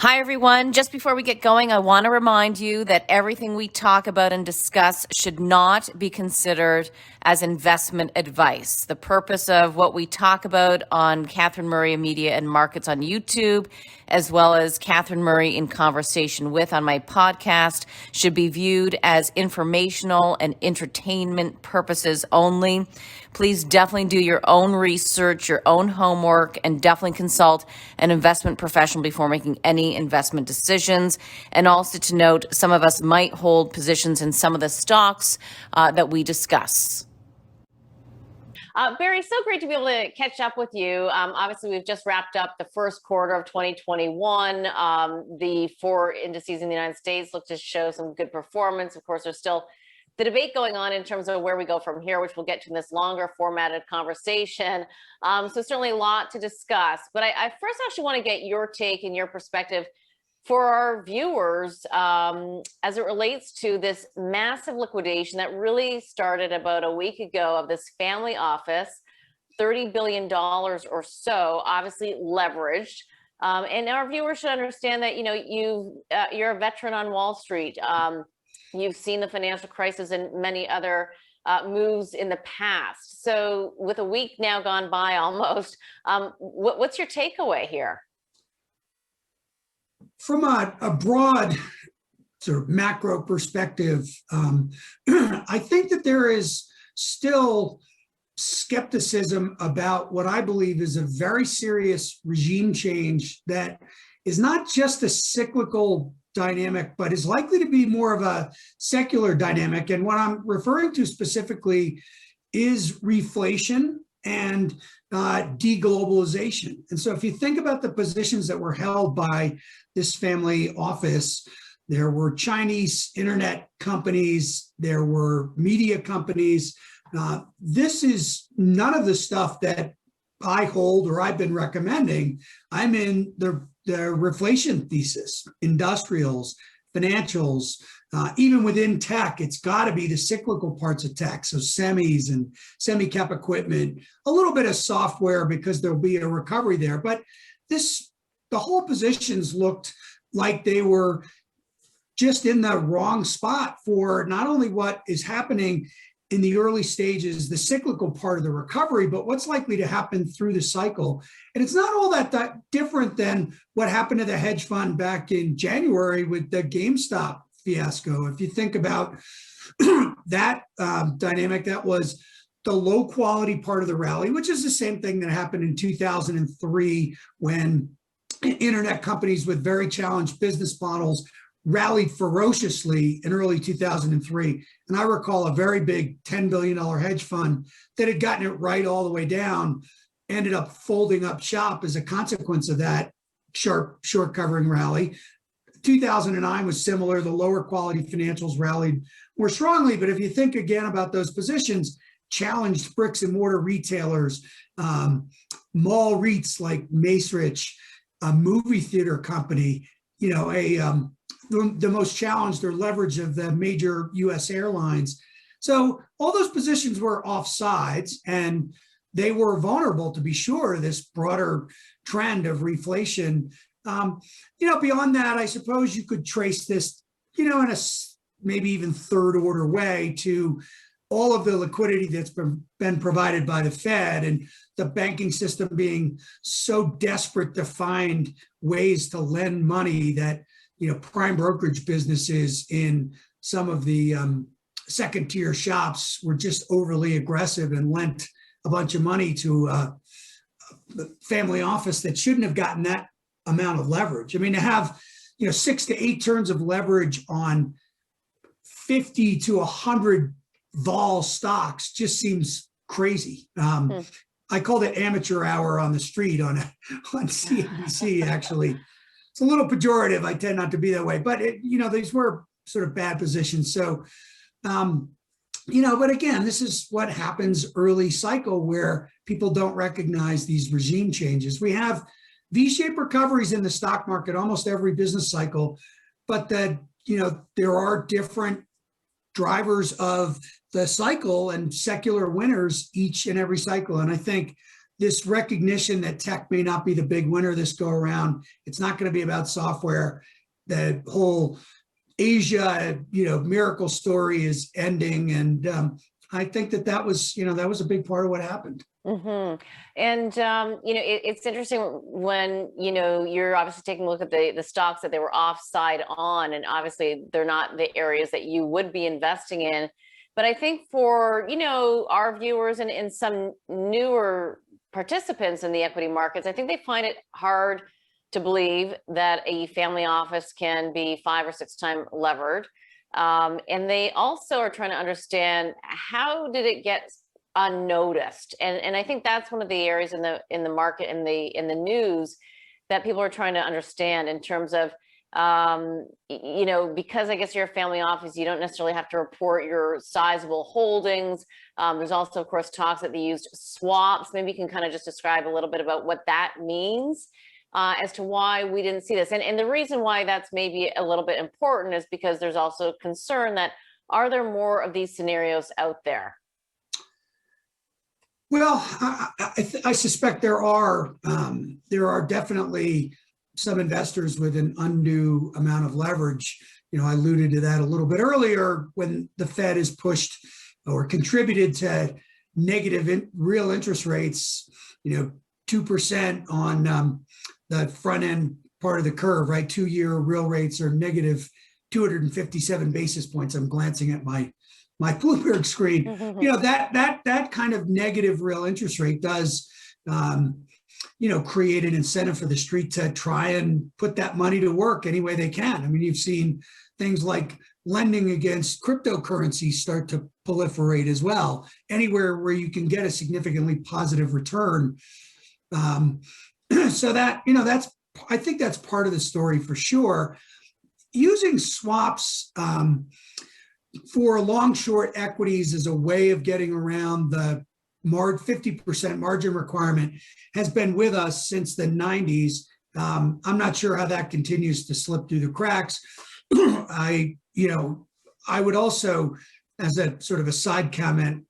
Hi, everyone. Just before we get going, I want to remind you that everything we talk about and discuss should not be considered as investment advice. The purpose of what we talk about on Catherine Murray Media and Markets on YouTube, as well as Catherine Murray in Conversation With on my podcast, should be viewed as informational and entertainment purposes only. Please definitely do your own research, your own homework, and definitely consult an investment professional before making any investment decisions. And also to note, some of us might hold positions in some of the stocks that we discuss. Barry, so great to be able to catch up with you. Obviously, we've just wrapped up the first quarter of 2021. The four indices in the United States look to show some good performance. Of course, there's still the debate going on in terms of where we go from here, which we'll get to in this longer formatted conversation. So certainly a lot to discuss. But I first actually want to get your take and your perspective for our viewers as it relates to this massive liquidation that really started about a week ago of this family office, $30 billion or so, obviously leveraged. And our viewers should understand that, you're a veteran on Wall Street. You've seen the financial crisis and many other moves in the past. So with a week now gone by almost, what's your takeaway here? From a broad sort of macro perspective, I think that there is still skepticism about what I believe is a very serious regime change that is not just a cyclical dynamic, but is likely to be more of a secular dynamic. And what I'm referring to specifically is reflation and deglobalization. And so if you think about the positions that were held by this family office, there were Chinese internet companies, there were media companies. This is none of the stuff that I hold or I've been recommending. I'm in the reflation thesis, industrials, financials, even within tech, it's got to be the cyclical parts of tech. So semis and semi-cap equipment, a little bit of software because there'll be a recovery there. But the whole positions looked like they were just in the wrong spot for not only what is happening in the early stages, the cyclical part of the recovery, but what's likely to happen through the cycle. And it's not all that different than what happened to the hedge fund back in January with the GameStop fiasco. If you think about that dynamic, that was the low quality part of the rally, which is the same thing that happened in 2003 when internet companies with very challenged business models rallied ferociously in early 2003. And I recall a very big $10 billion hedge fund that had gotten it right all the way down, ended up folding up shop as a consequence of that sharp short covering rally. 2009 was similar. The lower quality financials rallied more strongly. But if you think again about those positions, challenged bricks and mortar retailers, mall REITs like Macerich, a movie theater company, the most challenged or leverage of the major US airlines. So all those positions were offsides and they were vulnerable, to be sure, this broader trend of reflation. Beyond that, I suppose you could trace this, in a maybe even third order way to all of the liquidity that's been provided by the Fed and the banking system being so desperate to find ways to lend money that, prime brokerage businesses in some of the second tier shops were just overly aggressive and lent a bunch of money to a family office that shouldn't have gotten that amount of leverage. I mean, to have, 6 to 8 turns of leverage on 50 to 100 vol stocks just seems crazy. I called it amateur hour on the street on CNBC, actually. It's a little pejorative. I tend not to be that way, but these were sort of bad positions. So, but again, this is what happens early cycle where people don't recognize these regime changes. We have V-shaped recoveries in the stock market almost every business cycle, but there are different drivers of the cycle and secular winners each and every cycle. And I think this recognition that tech may not be the big winner this go around. It's not going to be about software. The whole Asia, miracle story is ending. And I think that was a big part of what happened. Mm-hmm. And, it's interesting when, you're obviously taking a look at the stocks that they were offside on, and obviously they're not the areas that you would be investing in. But I think for, our viewers and some newer participants in the equity markets, I think they find it hard to believe that a family office can be 5 or 6 times levered. And they also are trying to understand, how did it get unnoticed? And I think that's one of the areas in the market, in the news, that people are trying to understand in terms of, because I guess you're a family office, you don't necessarily have to report your sizable holdings. There's also, of course, talks that they used swaps. Maybe you can kind of just describe a little bit about what that means, as to why we didn't see this. And the reason why that's maybe a little bit important is because there's also concern that, are there more of these scenarios out there? Well, I suspect there are definitely some investors with an undue amount of leverage. I alluded to that a little bit earlier when the Fed has pushed or contributed to negative real interest rates, 2% on the front end part of the curve, right? 2-year real rates are negative 257 basis points. I'm glancing at my Bloomberg screen. That kind of negative real interest rate does, create an incentive for the street to try and put that money to work any way they can. I mean, you've seen things like lending against cryptocurrency start to proliferate as well. Anywhere where you can get a significantly positive return. So that, I think that's part of the story for sure. Using swaps for long short equities as a way of getting around the 50% margin requirement has been with us since the 90s. I'm not sure how that continues to slip through the cracks. I would also, as a sort of a side comment,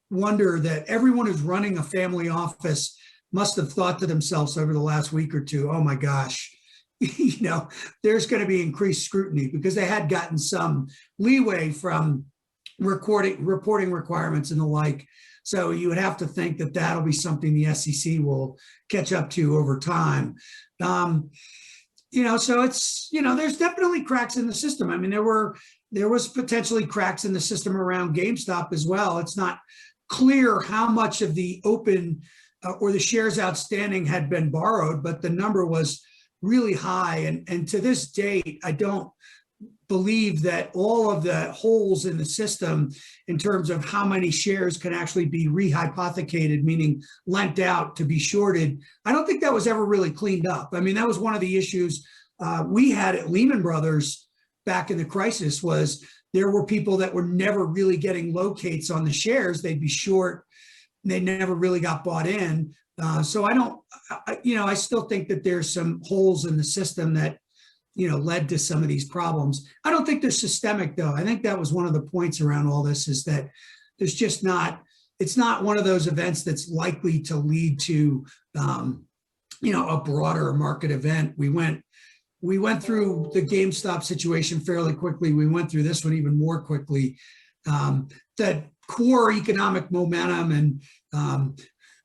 wonder that everyone who's running a family office must have thought to themselves over the last week or two, oh my gosh, there's going to be increased scrutiny, because they had gotten some leeway from reporting requirements and the like. So you would have to think that that'll be something the SEC will catch up to over time. So it's, there's definitely cracks in the system. I mean, there was potentially cracks in the system around GameStop as well. It's not clear how much of the open or the shares outstanding had been borrowed, but the number was really high. And to this date, I don't believe that all of the holes in the system in terms of how many shares can actually be rehypothecated, meaning lent out to be shorted, I don't think that was ever really cleaned up. I mean, that was one of the issues we had at Lehman Brothers back in the crisis, was there were people that were never really getting locates on the shares. They'd be short, they never really got bought in. So I still think that there's some holes in the system that, led to some of these problems. I don't think they're systemic, though. I think that was one of the points around all this, is that there's just it's not one of those events that's likely to lead to, a broader market event. We went through the GameStop situation fairly quickly. We went through this one even more quickly. That core economic momentum and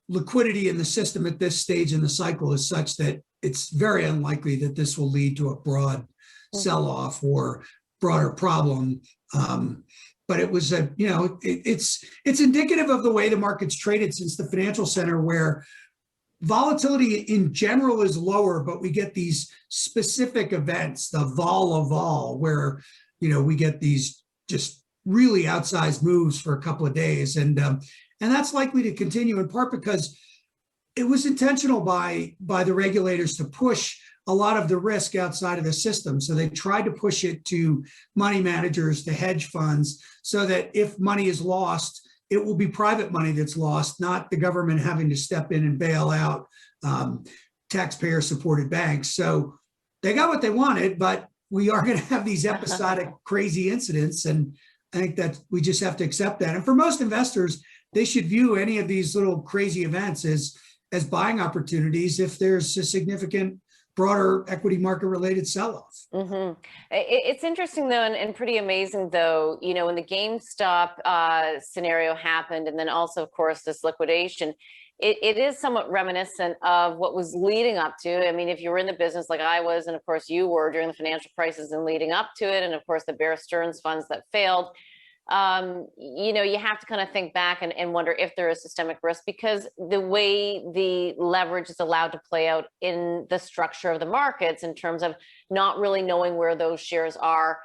liquidity in the system at this stage in the cycle is such that it's very unlikely that this will lead to a broad sell-off or broader problem. But it was it's indicative of the way the market's traded since the financial center, where volatility in general is lower, but we get these specific events, the vol of vol, where we get these just really outsized moves for a couple of days, and that's likely to continue, in part because it was intentional by the regulators to push a lot of the risk outside of the system. So they tried to push it to money managers, to hedge funds, so that if money is lost, it will be private money that's lost, not the government having to step in and bail out taxpayer-supported banks. So they got what they wanted, but we are going to have these episodic crazy incidents, and I think that we just have to accept that. And for most investors, they should view any of these little crazy events as buying opportunities if there's a significant broader equity market related sell-off. Mm-hmm. It's interesting though, and pretty amazing though, you know, when the GameStop scenario happened, and then also, of course, this liquidation, it is somewhat reminiscent of what was leading up to. I mean, if you were in the business like I was, and of course you were during the financial crisis and leading up to it, and of course the Bear Stearns funds that failed, you know, you have to kind of think back and wonder if there is systemic risk, because the way the leverage is allowed to play out in the structure of the markets in terms of not really knowing where those shares are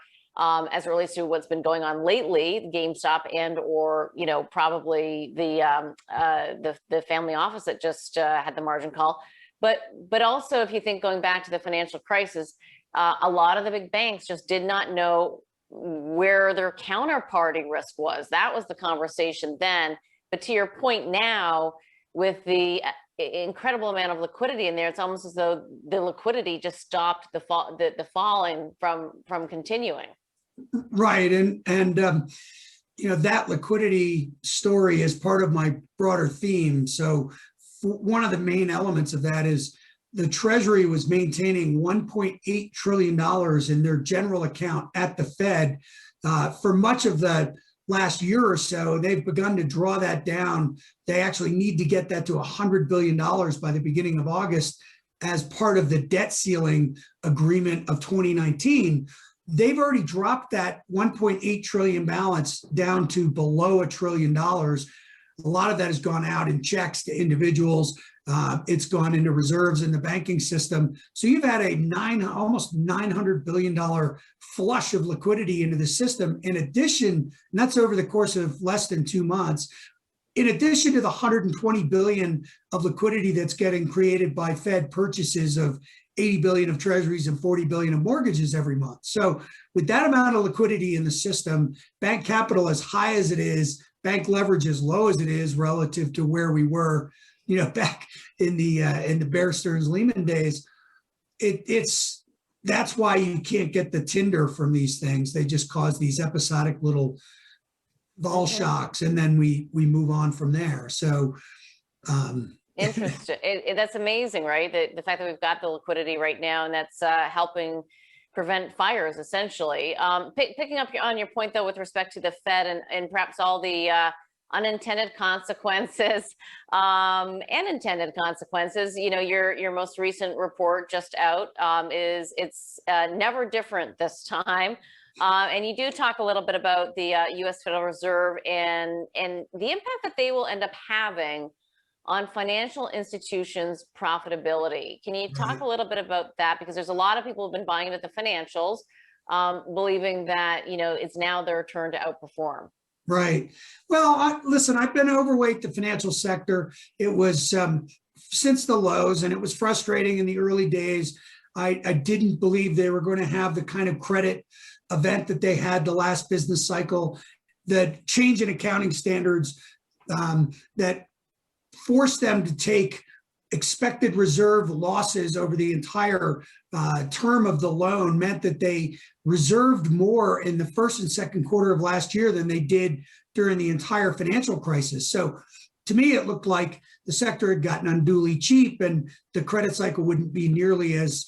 as it relates to what's been going on lately, GameStop and or, you know, probably the family office that just had the margin call. But also, if you think going back to the financial crisis, a lot of the big banks just did not know where their counterparty risk was. That was the conversation then. But to your point now, with the incredible amount of liquidity in there, it's almost as though the liquidity just stopped the falling from continuing. Right, and you know, that liquidity story is part of my broader theme. So one of the main elements of that is the Treasury was maintaining $1.8 trillion in their general account at the Fed for much of the last year or so. They've begun to draw that down. They actually need to get that to $100 billion by the beginning of August as part of the debt ceiling agreement of 2019. They've already dropped that 1.8 trillion balance down to below $1 trillion. A lot of that has gone out in checks to individuals. It's gone into reserves in the banking system. So you've had almost $900 billion flush of liquidity into the system. In addition, and that's over the course of less than 2 months, in addition to the $120 billion of liquidity that's getting created by Fed purchases of 80 billion of treasuries and 40 billion of mortgages every month. So with that amount of liquidity in the system, bank capital as high as it is, bank leverage as low as it is relative to where we were, you know, back in the Bear Stearns Lehman days, that's why you can't get the tinder from these things. They just cause these episodic little vol shocks, and then we move on from there. So interesting. That's amazing, right? The fact that we've got the liquidity right now, and that's helping prevent fires, essentially. Picking up on your point, though, with respect to the Fed and perhaps all the unintended consequences and intended consequences, you know, your most recent report just out it's never different this time. And you do talk a little bit about the U.S. Federal Reserve and the impact that they will end up having on financial institutions' profitability. Can you talk a little bit about that? Because there's a lot of people who've been buying into the financials, believing that, you know, it's now their turn to outperform. Right. Well, listen, I've been overweight the financial sector. It was since the lows, and it was frustrating in the early days. I didn't believe they were going to have the kind of credit event that they had the last business cycle. The change in accounting standards that forced them to take expected reserve losses over the entire term of the loan meant that they reserved more in the first and second quarter of last year than they did during the entire financial crisis. So to me, it looked like the sector had gotten unduly cheap and the credit cycle wouldn't be nearly as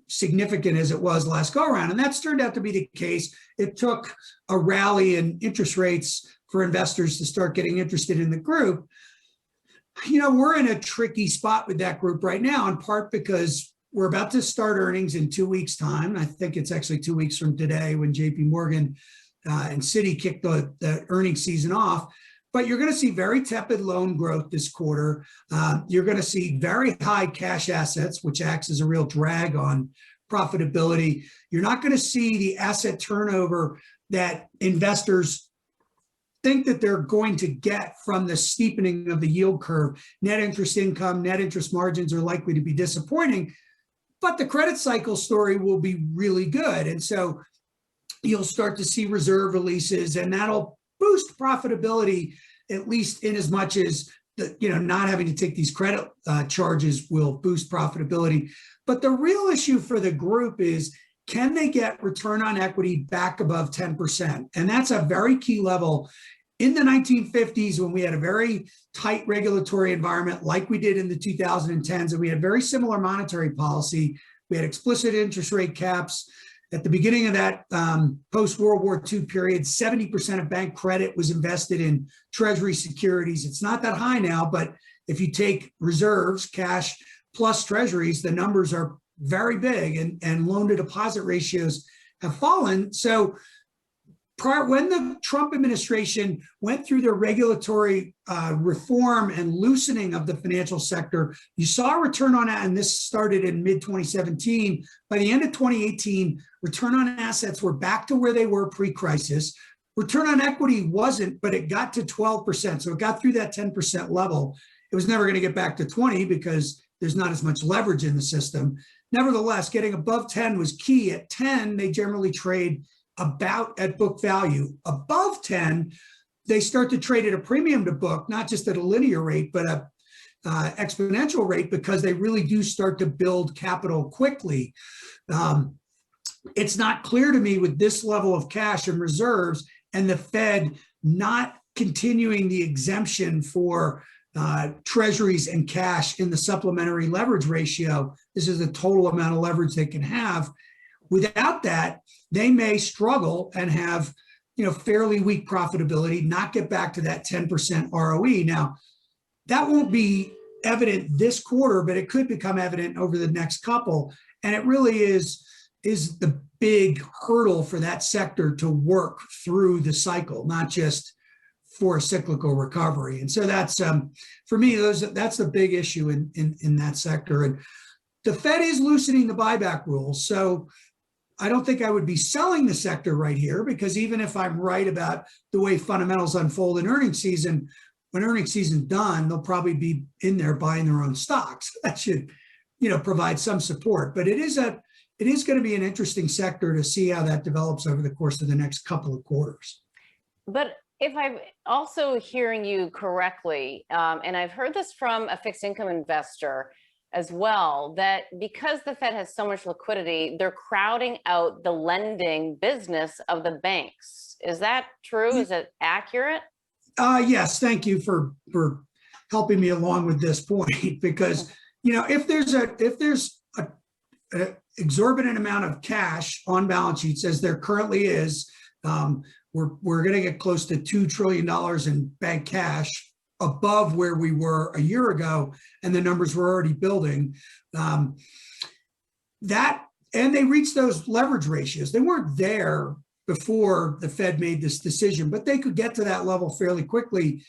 significant as it was last go around. And that's turned out to be the case. It took a rally in interest rates for investors to start getting interested in the group. You know, we're in a tricky spot with that group right now, in part because we're about to start earnings in 2 weeks' time. I think it's actually 2 weeks from today when JP Morgan and Citi kicked the earnings season off. But you're going to see very tepid loan growth this quarter. You're going to see very high cash assets, which acts as a real drag on profitability. You're not going to see the asset turnover that investors think that they're going to get from the steepening of the yield curve. Net interest income, net interest margins are likely to be disappointing, but the credit cycle story will be really good. And so you'll start to see reserve releases, and that'll boost profitability, at least in as much as not having to take these credit charges will boost profitability. But the real issue for the group is, can they get return on equity back above 10%? And that's a very key level. in the 1950s, when we had a very tight regulatory environment like we did in the 2010s, and we had very similar monetary policy, we had explicit interest rate caps. At the beginning of that post-World War II period, 70% of bank credit was invested in Treasury securities. It's not that high now, but if you take reserves, cash plus Treasuries, the numbers are very big, and loan-to-deposit ratios have fallen. So when the Trump administration went through their regulatory reform and loosening of the financial sector, you saw a return on that, and this started in mid-2017. By the end of 2018, return on assets were back to where they were pre-crisis. Return on equity wasn't, but it got to 12%. So it got through that 10% level. It was never going to get back to 20 because there's not as much leverage in the system. Nevertheless, getting above 10 was key. At 10, they generally trade about at book value. Above 10, they start to trade at a premium to book, not just at a linear rate, but a exponential rate, because they really do start to build capital quickly. It's not clear to me with this level of cash and reserves and the Fed not continuing the exemption for treasuries and cash in the supplementary leverage ratio. This is the total amount of leverage they can have. Without that, they may struggle and have, fairly weak profitability, not get back to that 10% ROE. Now, that won't be evident this quarter, but it could become evident over the next couple. And it really is the big hurdle for that sector to work through the cycle, not just for a cyclical recovery. And so that's, for me, that's the big issue in that sector. And the Fed is loosening the buyback rules. So I don't think I would be selling the sector right here, because even if I'm right about the way fundamentals unfold in earnings season, when earnings season's done, they'll probably be in there buying their own stocks. That should, provide some support. But it is going to be an interesting sector to see how that develops over the course of the next couple of quarters. But if I'm also hearing you correctly, and I've heard this from a fixed income investor as well, that because the Fed has so much liquidity, they're crowding out the lending business of the banks. Is that true? Is it accurate? Yes, thank you for helping me along with this point, because if there's an exorbitant amount of cash on balance sheets, as there currently is, we're going to get close to $2 trillion in bank cash, above where we were a year ago, and the numbers were already building. And they reached those leverage ratios. They weren't there before the Fed made this decision, but they could get to that level fairly quickly.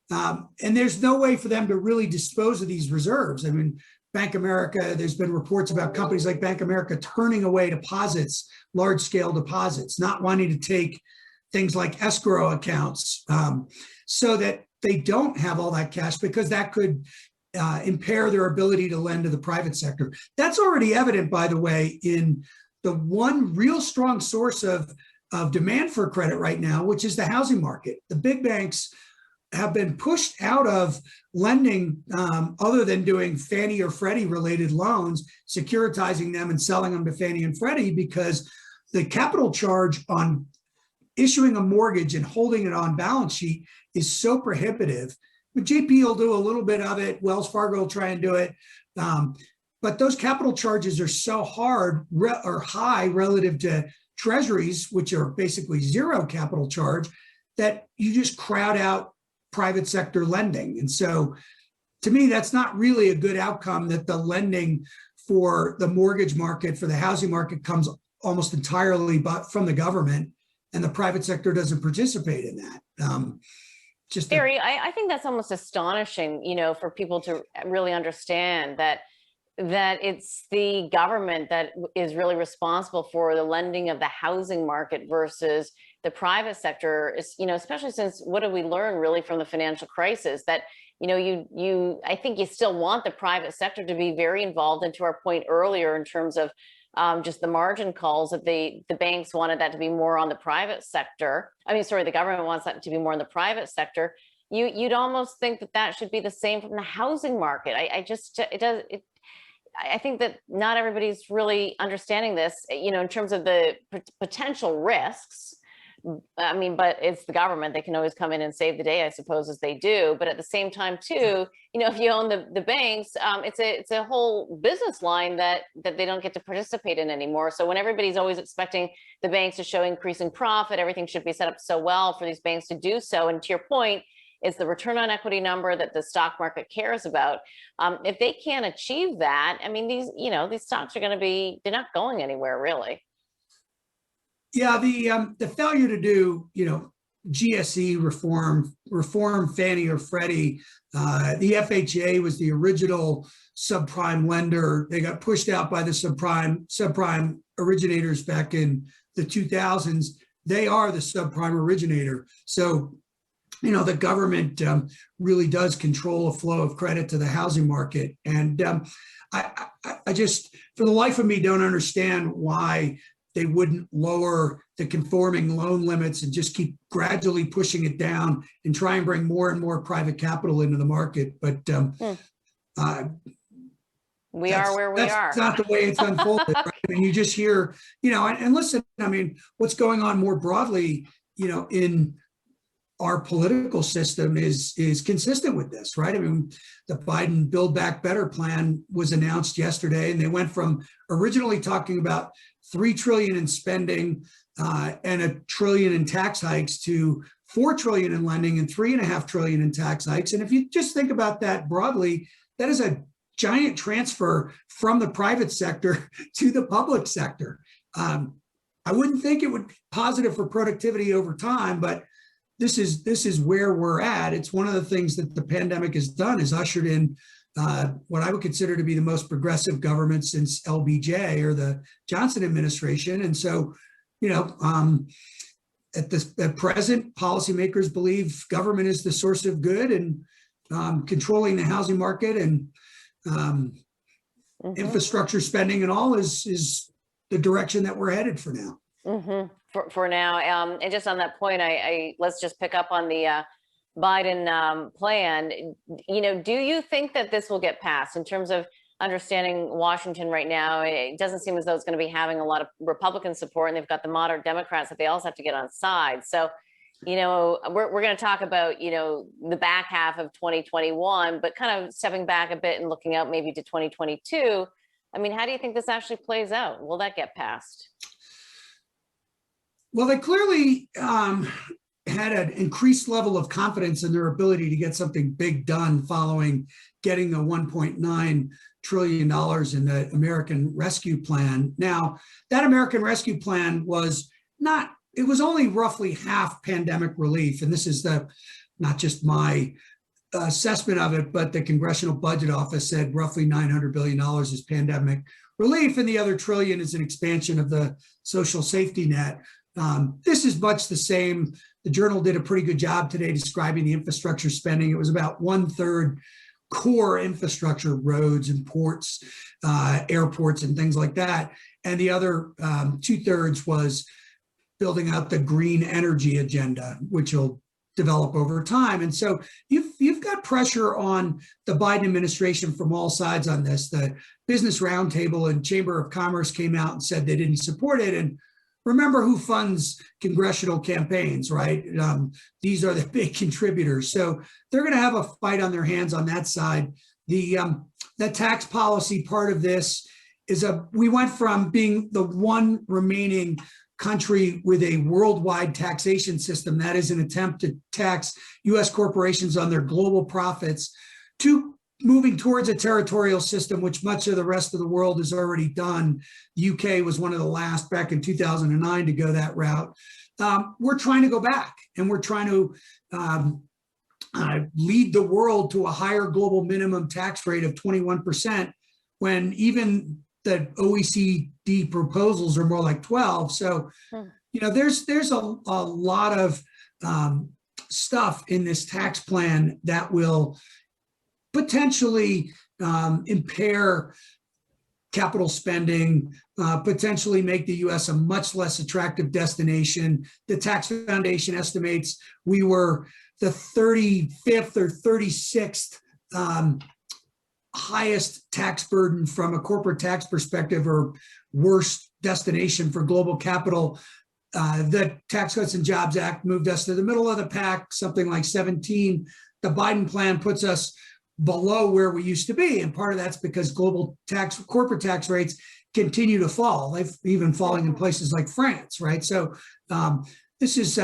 And there's no way for them to really dispose of these reserves. I mean, Bank of America, there's been reports about companies like Bank of America turning away deposits, large-scale deposits, not wanting to take things like escrow accounts, so that they don't have all that cash, because that could impair their ability to lend to the private sector. That's already evident, by the way, in the one real strong source of demand for credit right now, which is the housing market. The big banks have been pushed out of lending, other than doing Fannie or Freddie related loans, securitizing them and selling them to Fannie and Freddie, because the capital charge on issuing a mortgage and holding it on balance sheet is so prohibitive. But JP will do a little bit of it. Wells Fargo will try and do it. But those capital charges are so high relative to treasuries, which are basically zero capital charge, that you just crowd out private sector lending. And so to me, that's not really a good outcome, that the lending for the mortgage market, for the housing market, comes almost entirely from the government, and the private sector doesn't participate in that. Barry, I think that's almost astonishing, for people to really understand that it's the government that is really responsible for the lending of the housing market versus the private sector. Especially since, what did we learn really from the financial crisis? That I think you still want the private sector to be very involved. And to our point earlier, in terms of just the margin calls, that the banks wanted that to be more on the private sector. The government wants that to be more in the private sector. You'd almost think that should be the same from the housing market. I think that not everybody's really understanding this, in terms of the potential risks I mean, but it's the government. They can always come in and save the day, I suppose, as they do. But at the same time, too, if you own the banks, it's a whole business line that they don't get to participate in anymore. So when everybody's always expecting the banks to show increasing profit, everything should be set up so well for these banks to do so. And to your point, it's the return on equity number that the stock market cares about. If they can't achieve that, I mean, these stocks are going to be, they're not going anywhere, really. Yeah, the failure to do, GSE reform Fannie or Freddie. The FHA was the original subprime lender. They got pushed out by the subprime originators back in the 2000s. They are the subprime originator. So, the government really does control a flow of credit to the housing market. And I just, for the life of me, don't understand why they wouldn't lower the conforming loan limits and just keep gradually pushing it down and try and bring more and more private capital into the market. But we are where we are. That's not the way it's unfolded. Right? I mean, you just hear, and listen, I mean, what's going on more broadly, in our political system is consistent with this, right? I mean, the Biden Build Back Better plan was announced yesterday, and they went from originally talking about $3 trillion in spending and $1 trillion in tax hikes to $4 trillion in lending and $3.5 trillion in tax hikes. And if you just think about that broadly, that is a giant transfer from the private sector to the public sector. I wouldn't think it would be positive for productivity over time, but this is where we're at. It's one of the things that the pandemic has done, is ushered in what I would consider to be the most progressive government since LBJ or the Johnson administration. And so, at present, policymakers believe government is the source of good, and controlling the housing market and infrastructure spending and all is the direction that we're headed for now. For now, and just on that point, let's just pick up on the Biden plan. Do you think that this will get passed? In terms of understanding Washington right now, it doesn't seem as though it's going to be having a lot of Republican support, and they've got the moderate Democrats that they also have to get on side. So, we're going to talk about, the back half of 2021, but kind of stepping back a bit and looking out maybe to 2022. I mean, how do you think this actually plays out? Will that get passed? Well, they clearly had an increased level of confidence in their ability to get something big done following getting the $1.9 trillion in the American Rescue Plan. Now, that American Rescue Plan was only roughly half pandemic relief. And this is not just my assessment of it, but the Congressional Budget Office said roughly $900 billion is pandemic relief, and the other $1 trillion is an expansion of the social safety net. This is much the same. The Journal did a pretty good job today describing the infrastructure spending. It was about 1/3 core infrastructure, roads and ports, airports and things like that. And the other 2/3 was building out the green energy agenda, which will develop over time. And so you've got pressure on the Biden administration from all sides on this. The Business Roundtable and Chamber of Commerce came out and said they didn't support it. And remember who funds congressional campaigns, right? These are the big contributors. So they're going to have a fight on their hands on that side. The tax policy part of this is we went from being the one remaining country with a worldwide taxation system, that is an attempt to tax U.S. corporations on their global profits, to moving towards a territorial system, which much of the rest of the world has already done. The UK was one of the last back in 2009 to go that route. We're trying to go back, and we're trying to lead the world to a higher global minimum tax rate of 21%, when even the OECD proposals are more like 12. So, there's a lot of stuff in this tax plan that will potentially impair capital spending, potentially make the U.S. a much less attractive destination. The Tax Foundation estimates we were the 35th or 36th highest tax burden from a corporate tax perspective, or worst destination for global capital The Tax Cuts and Jobs Act moved us to the middle of the pack, something like 17. The Biden plan puts us below where we used to be. And part of that's because corporate tax rates continue to fall. They've even falling in places like France, right? So this is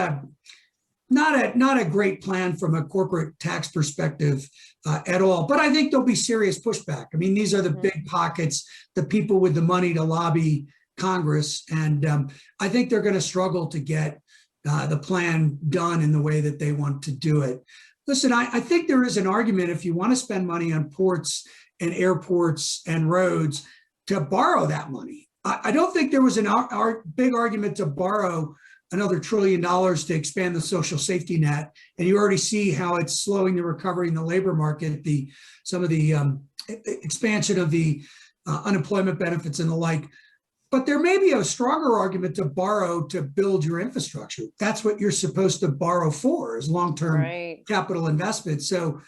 not a great plan from a corporate tax perspective at all. But I think there'll be serious pushback. I mean, these are the big pockets, the people with the money to lobby Congress. And I think they're going to struggle to get the plan done in the way that they want to do it. Listen, I think there is an argument if you want to spend money on ports and airports and roads to borrow that money. I don't think there was a big argument to borrow another $1 trillion to expand the social safety net. And you already see how it's slowing the recovery in the labor market, some of the expansion of the unemployment benefits and the like. But there may be a stronger argument to borrow to build your infrastructure. That's what you're supposed to borrow for, is long-term capital investment. So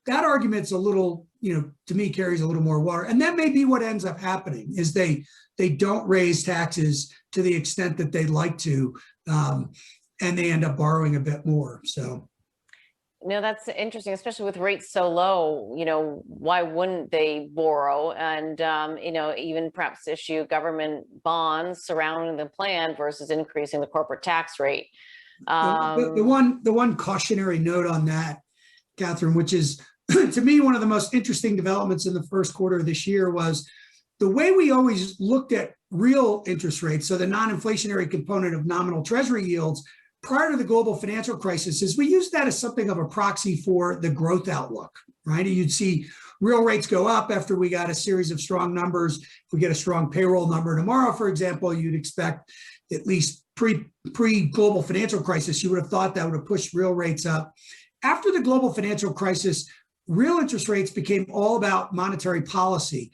that argument's a little, to me, carries a little more water. And that may be what ends up happening, is they don't raise taxes to the extent that they'd like to, and they end up borrowing a bit more. So. No, that's interesting, especially with rates so low. Why wouldn't they borrow and, even perhaps issue government bonds surrounding the plan versus increasing the corporate tax rate? The one cautionary note on that, Catherine, which is to me one of the most interesting developments in the first quarter of this year, was the way we always looked at real interest rates, so the non-inflationary component of nominal treasury yields, prior to the global financial crisis, is we used that as something of a proxy for the growth outlook, right? You'd see real rates go up after we got a series of strong numbers. If we get a strong payroll number tomorrow, for example, you'd expect, at least pre-global financial crisis, you would have thought that would have pushed real rates up. After the global financial crisis, real interest rates became all about monetary policy.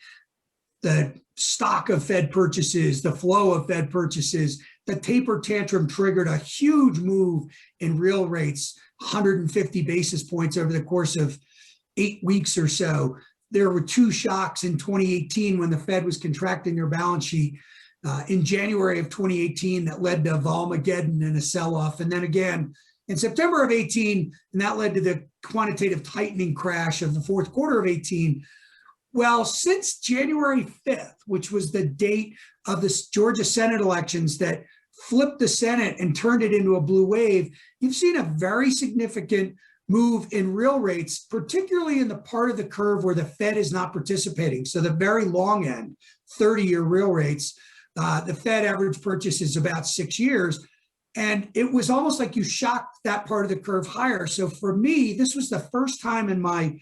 The stock of Fed purchases, the flow of Fed purchases, the taper tantrum triggered a huge move in real rates, 150 basis points over the course of 8 weeks or so. There were two shocks in 2018 when the Fed was contracting their balance sheet. In January of 2018, that led to Volmageddon and a sell-off. And then again, in September of 18, and that led to the quantitative tightening crash of the fourth quarter of 18. Well, since January 5th, which was the date of the Georgia Senate elections that flipped the Senate and turned it into a blue wave, you've seen a very significant move in real rates, particularly in the part of the curve where the Fed is not participating. So the very long end, 30-year real rates, the Fed average purchase is about 6 years. And it was almost like you shocked that part of the curve higher. So for me, this was the first time in my,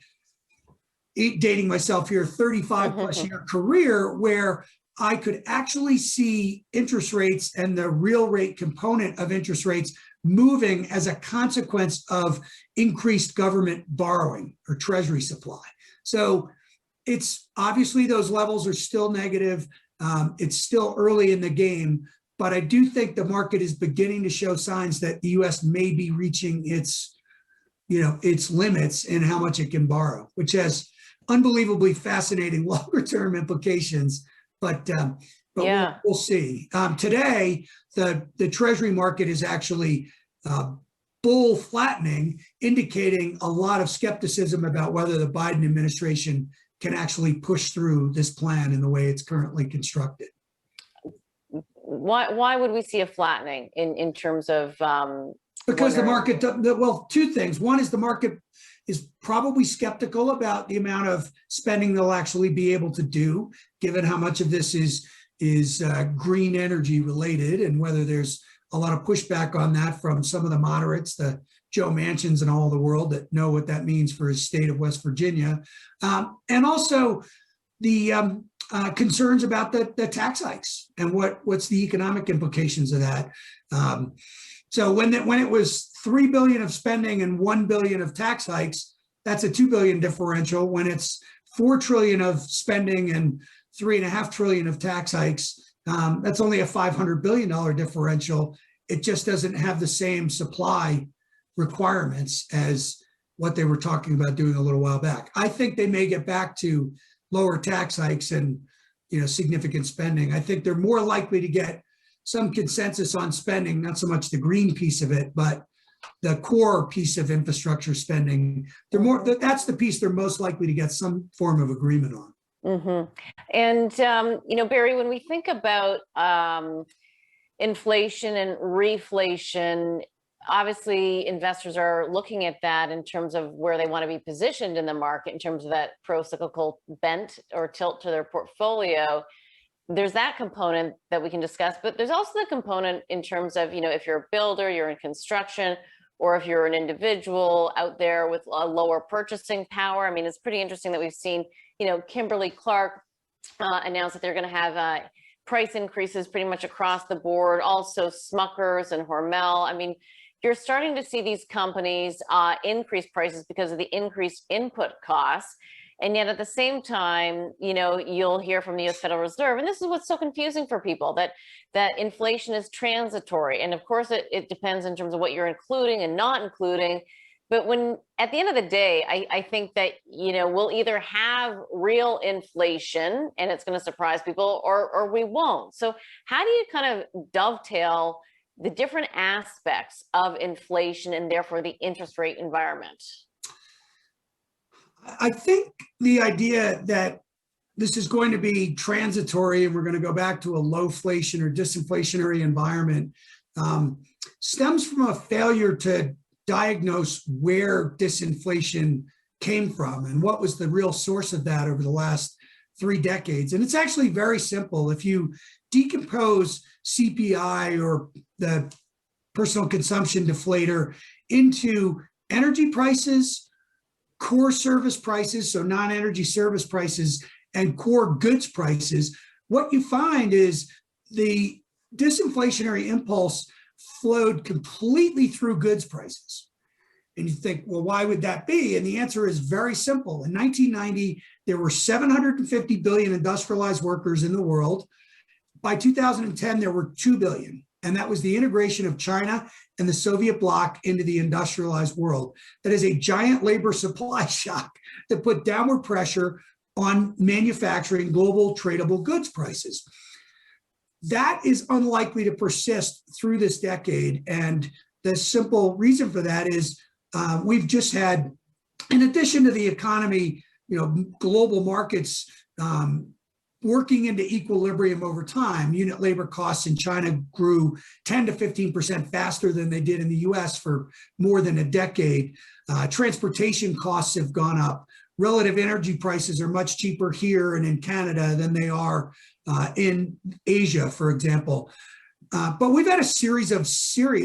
dating myself here, 35 plus year career, where I could actually see interest rates and the real rate component of interest rates moving as a consequence of increased government borrowing or treasury supply. So it's obviously those levels are still negative. It's still early in the game, but I do think the market is beginning to show signs that the U.S. may be reaching its limits in how much it can borrow, which has unbelievably fascinating longer-term implications. But yeah, we'll see. Today, the Treasury market is actually bull flattening, indicating a lot of skepticism about whether the Biden administration can actually push through this plan in the way it's currently constructed. Why would we see a flattening in terms of? Because the market, well, two things. One is the market is probably skeptical about the amount of spending they'll actually be able to do, given how much of this is green energy related, and whether there's a lot of pushback on that from some of the moderates, the Joe Manchins and all the world that know what that means for his state of West Virginia. And also the concerns about the tax hikes and what's the economic implications of that. So when it was $3 billion of spending and $1 billion of tax hikes, that's a $2 billion differential. When it's $4 trillion of spending and $3.5 trillion of tax hikes, that's only a $500 billion differential. It just doesn't have the same supply requirements as what they were talking about doing a little while back. I think they may get back to lower tax hikes and significant spending. I think they're more likely to get some consensus on spending, not so much the green piece of it, but the core piece of infrastructure spending. That's the piece they're most likely to get some form of agreement on. And, Barry, when we think about inflation and reflation, obviously investors are looking at that in terms of where they want to be positioned in the market in terms of that pro-cyclical bent or tilt to their portfolio. There's that component that we can discuss, but there's also the component in terms of, if you're a builder, you're in construction, or if you're an individual out there with a lower purchasing power. I mean, it's pretty interesting that we've seen, Kimberly-Clark announced that they're going to have price increases pretty much across the board. Also Smuckers and Hormel. I mean, you're starting to see these companies increase prices because of the increased input costs. And yet at the same time, you'll hear from the U.S. Federal Reserve, and this is what's so confusing for people, that inflation is transitory. And of course, it depends in terms of what you're including and not including. But when at the end of the day, I think that, we'll either have real inflation and it's going to surprise people, or we won't. So how do you kind of dovetail the different aspects of inflation and therefore the interest rate environment? I think the idea that this is going to be transitory and we're going to go back to a lowflation or disinflationary environment stems from a failure to diagnose where disinflation came from and what was the real source of that over the last 3 decades. And it's actually very simple. If you decompose CPI or the personal consumption deflator into energy prices, core service prices, so non-energy service prices, and core goods prices, what you find is the disinflationary impulse flowed completely through goods prices. And you think, well, why would that be? And the answer is very simple. In 1990, there were 750 billion industrialized workers in the world. By 2010, there were 2 billion. And that was the integration of China and the Soviet bloc into the industrialized world. That is a giant labor supply shock that put downward pressure on manufacturing global tradable goods prices. That is unlikely to persist through this decade. And the simple reason for that is we've just had, in addition to the economy, global markets working into equilibrium over time. Unit labor costs in China grew 10 to 15% faster than they did in the US for more than a decade. Transportation costs have gone up. Relative energy prices are much cheaper here and in Canada than they are in Asia, for example. But we've had a series of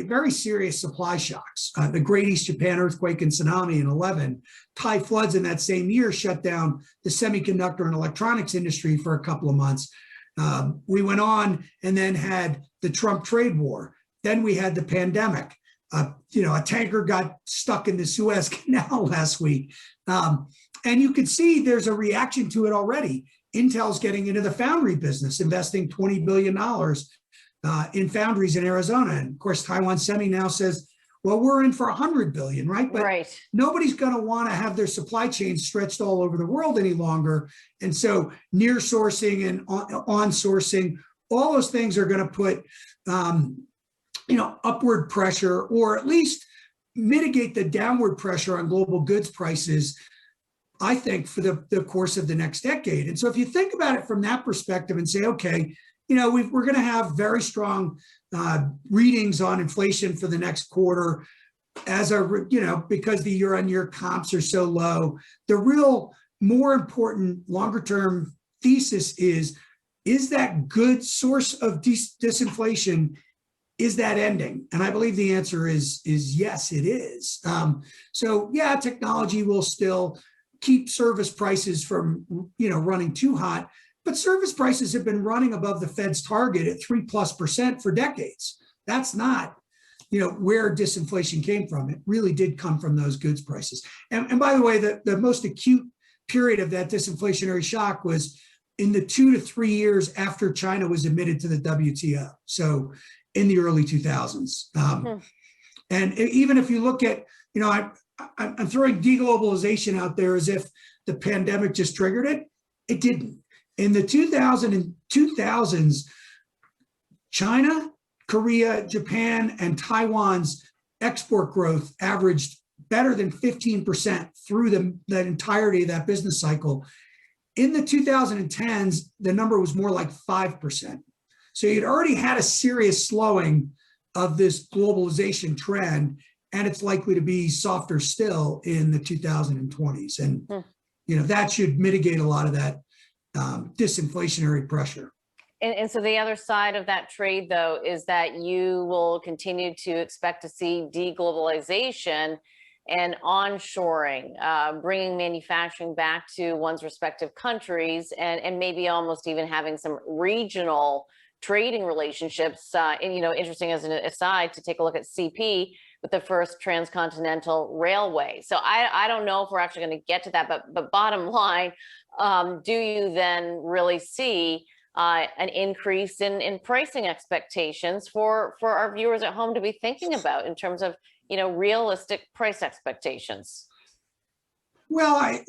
very serious supply shocks. The Great East Japan earthquake and tsunami in 2011, Thai floods in that same year shut down the semiconductor and electronics industry for a couple of months. We went on and then had the Trump trade war. Then we had the pandemic. A tanker got stuck in the Suez Canal last week. And you can see there's a reaction to it already. Intel's getting into the foundry business, investing $20 billion in foundries in Arizona. And of course, Taiwan Semi now says, well, we're in for 100 billion, right? But nobody's going to want to have their supply chain stretched all over the world any longer. And so near sourcing and on sourcing, all those things are going to put, upward pressure, or at least mitigate the downward pressure on global goods prices, I think, for the course of the next decade. And so if you think about it from that perspective and say, okay, we're going to have very strong readings on inflation for the next quarter because the year-on-year comps are so low. The real more important longer-term thesis is that good source of disinflation, is that ending? And I believe the answer is yes, it is. Technology will still keep service prices from running too hot. But service prices have been running above the Fed's target at 3+% for decades. That's not, where disinflation came from. It really did come from those goods prices. And by the way, the most acute period of that disinflationary shock was in the 2 to 3 years after China was admitted to the WTO. So in the early 2000s. And even if you look at, I'm throwing deglobalization out there as if the pandemic just triggered it. It didn't. In the 2000s, China, Korea, Japan, and Taiwan's export growth averaged better than 15% through the entirety of that business cycle. In the 2010s, the number was more like 5%. So you'd already had a serious slowing of this globalization trend, and it's likely to be softer still in the 2020s. And that should mitigate a lot of that disinflationary pressure. And so the other side of that trade, though, is that you will continue to expect to see deglobalization and onshoring, bringing manufacturing back to one's respective countries, and maybe almost even having some regional trading relationships. And, interesting as an aside to take a look at CP with the first transcontinental railway. So I don't know if we're actually going to get to that, but bottom line, do you then really see an increase in pricing expectations for our viewers at home to be thinking about in terms of realistic price expectations? Well,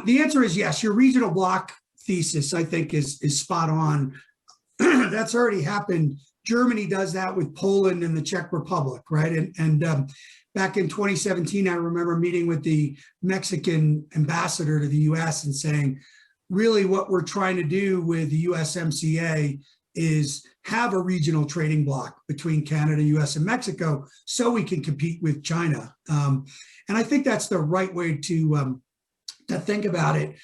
the answer is yes. Your regional block thesis, I think, is spot on. That's already happened. Germany does that with Poland and the Czech Republic, right? And back in 2017, I remember meeting with the Mexican ambassador to the U.S. and saying, really what we're trying to do with the USMCA is have a regional trading bloc between Canada, US, and Mexico so we can compete with China. And I think that's the right way to think about it.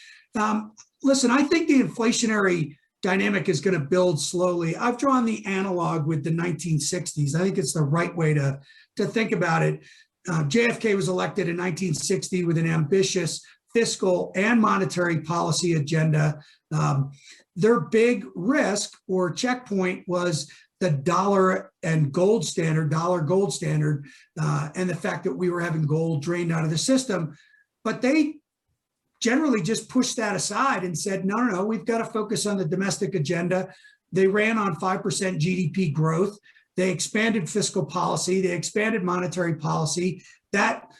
Listen, I think the inflationary dynamic is going to build slowly. I've drawn the analog with the 1960s. I think it's the right way to think about it. JFK was elected in 1960 with an ambitious fiscal and monetary policy agenda. Their big risk or checkpoint was the dollar gold standard, and the fact that we were having gold drained out of the system. But they generally just pushed that aside and said, no, we've got to focus on the domestic agenda. They ran on 5% GDP growth. They expanded fiscal policy. They expanded monetary policy. That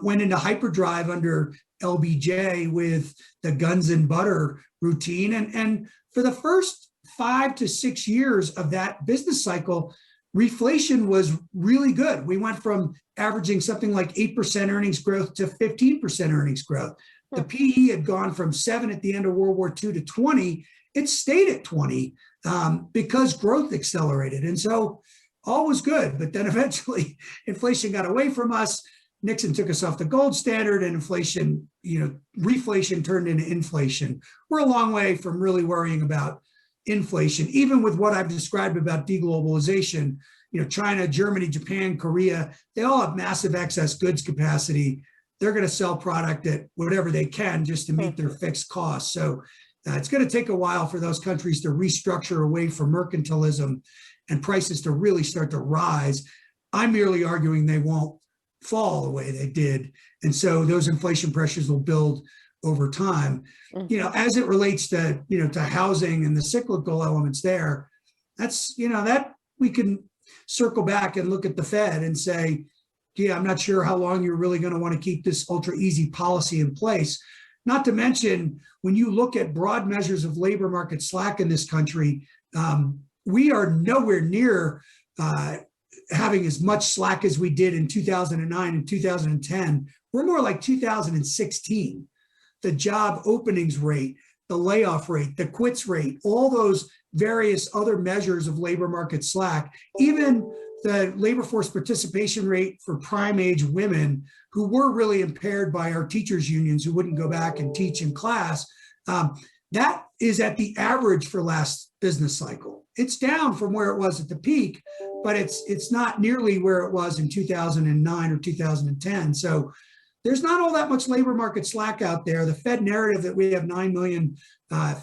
went into hyperdrive under LBJ with the guns and butter routine. And for the first 5 to 6 years of that business cycle, reflation was really good. We went from averaging something like 8% earnings growth to 15% earnings growth. The PE had gone from 7 at the end of World War II to 20. It stayed at 20 because growth accelerated. And so all was good. But then eventually inflation got away from us. Nixon took us off the gold standard, and inflation, reflation turned into inflation. We're a long way from really worrying about inflation, even with what I've described about deglobalization. China, Germany, Japan, Korea, they all have massive excess goods capacity. They're going to sell product at whatever they can just to meet their fixed costs. So it's going to take a while for those countries to restructure away from mercantilism and prices to really start to rise. I'm merely arguing they won't fall the way they did. And so those inflation pressures will build over time. As it relates to, to housing and the cyclical elements there, that's, that we can circle back and look at the Fed and say, yeah, I'm not sure how long you're really going to want to keep this ultra easy policy in place. Not to mention, when you look at broad measures of labor market slack in this country, we are nowhere near having as much slack as we did in 2009 and 2010. We're more like 2016. The job openings rate, the layoff rate, the quits rate, all those various other measures of labor market slack, even the labor force participation rate for prime age women who were really impaired by our teachers unions who wouldn't go back and teach in class, that is at the average for last business cycle. It's down from where it was at the peak, but it's not nearly where it was in 2009 or 2010. So there's not all that much labor market slack out there. The Fed narrative that we have 9 million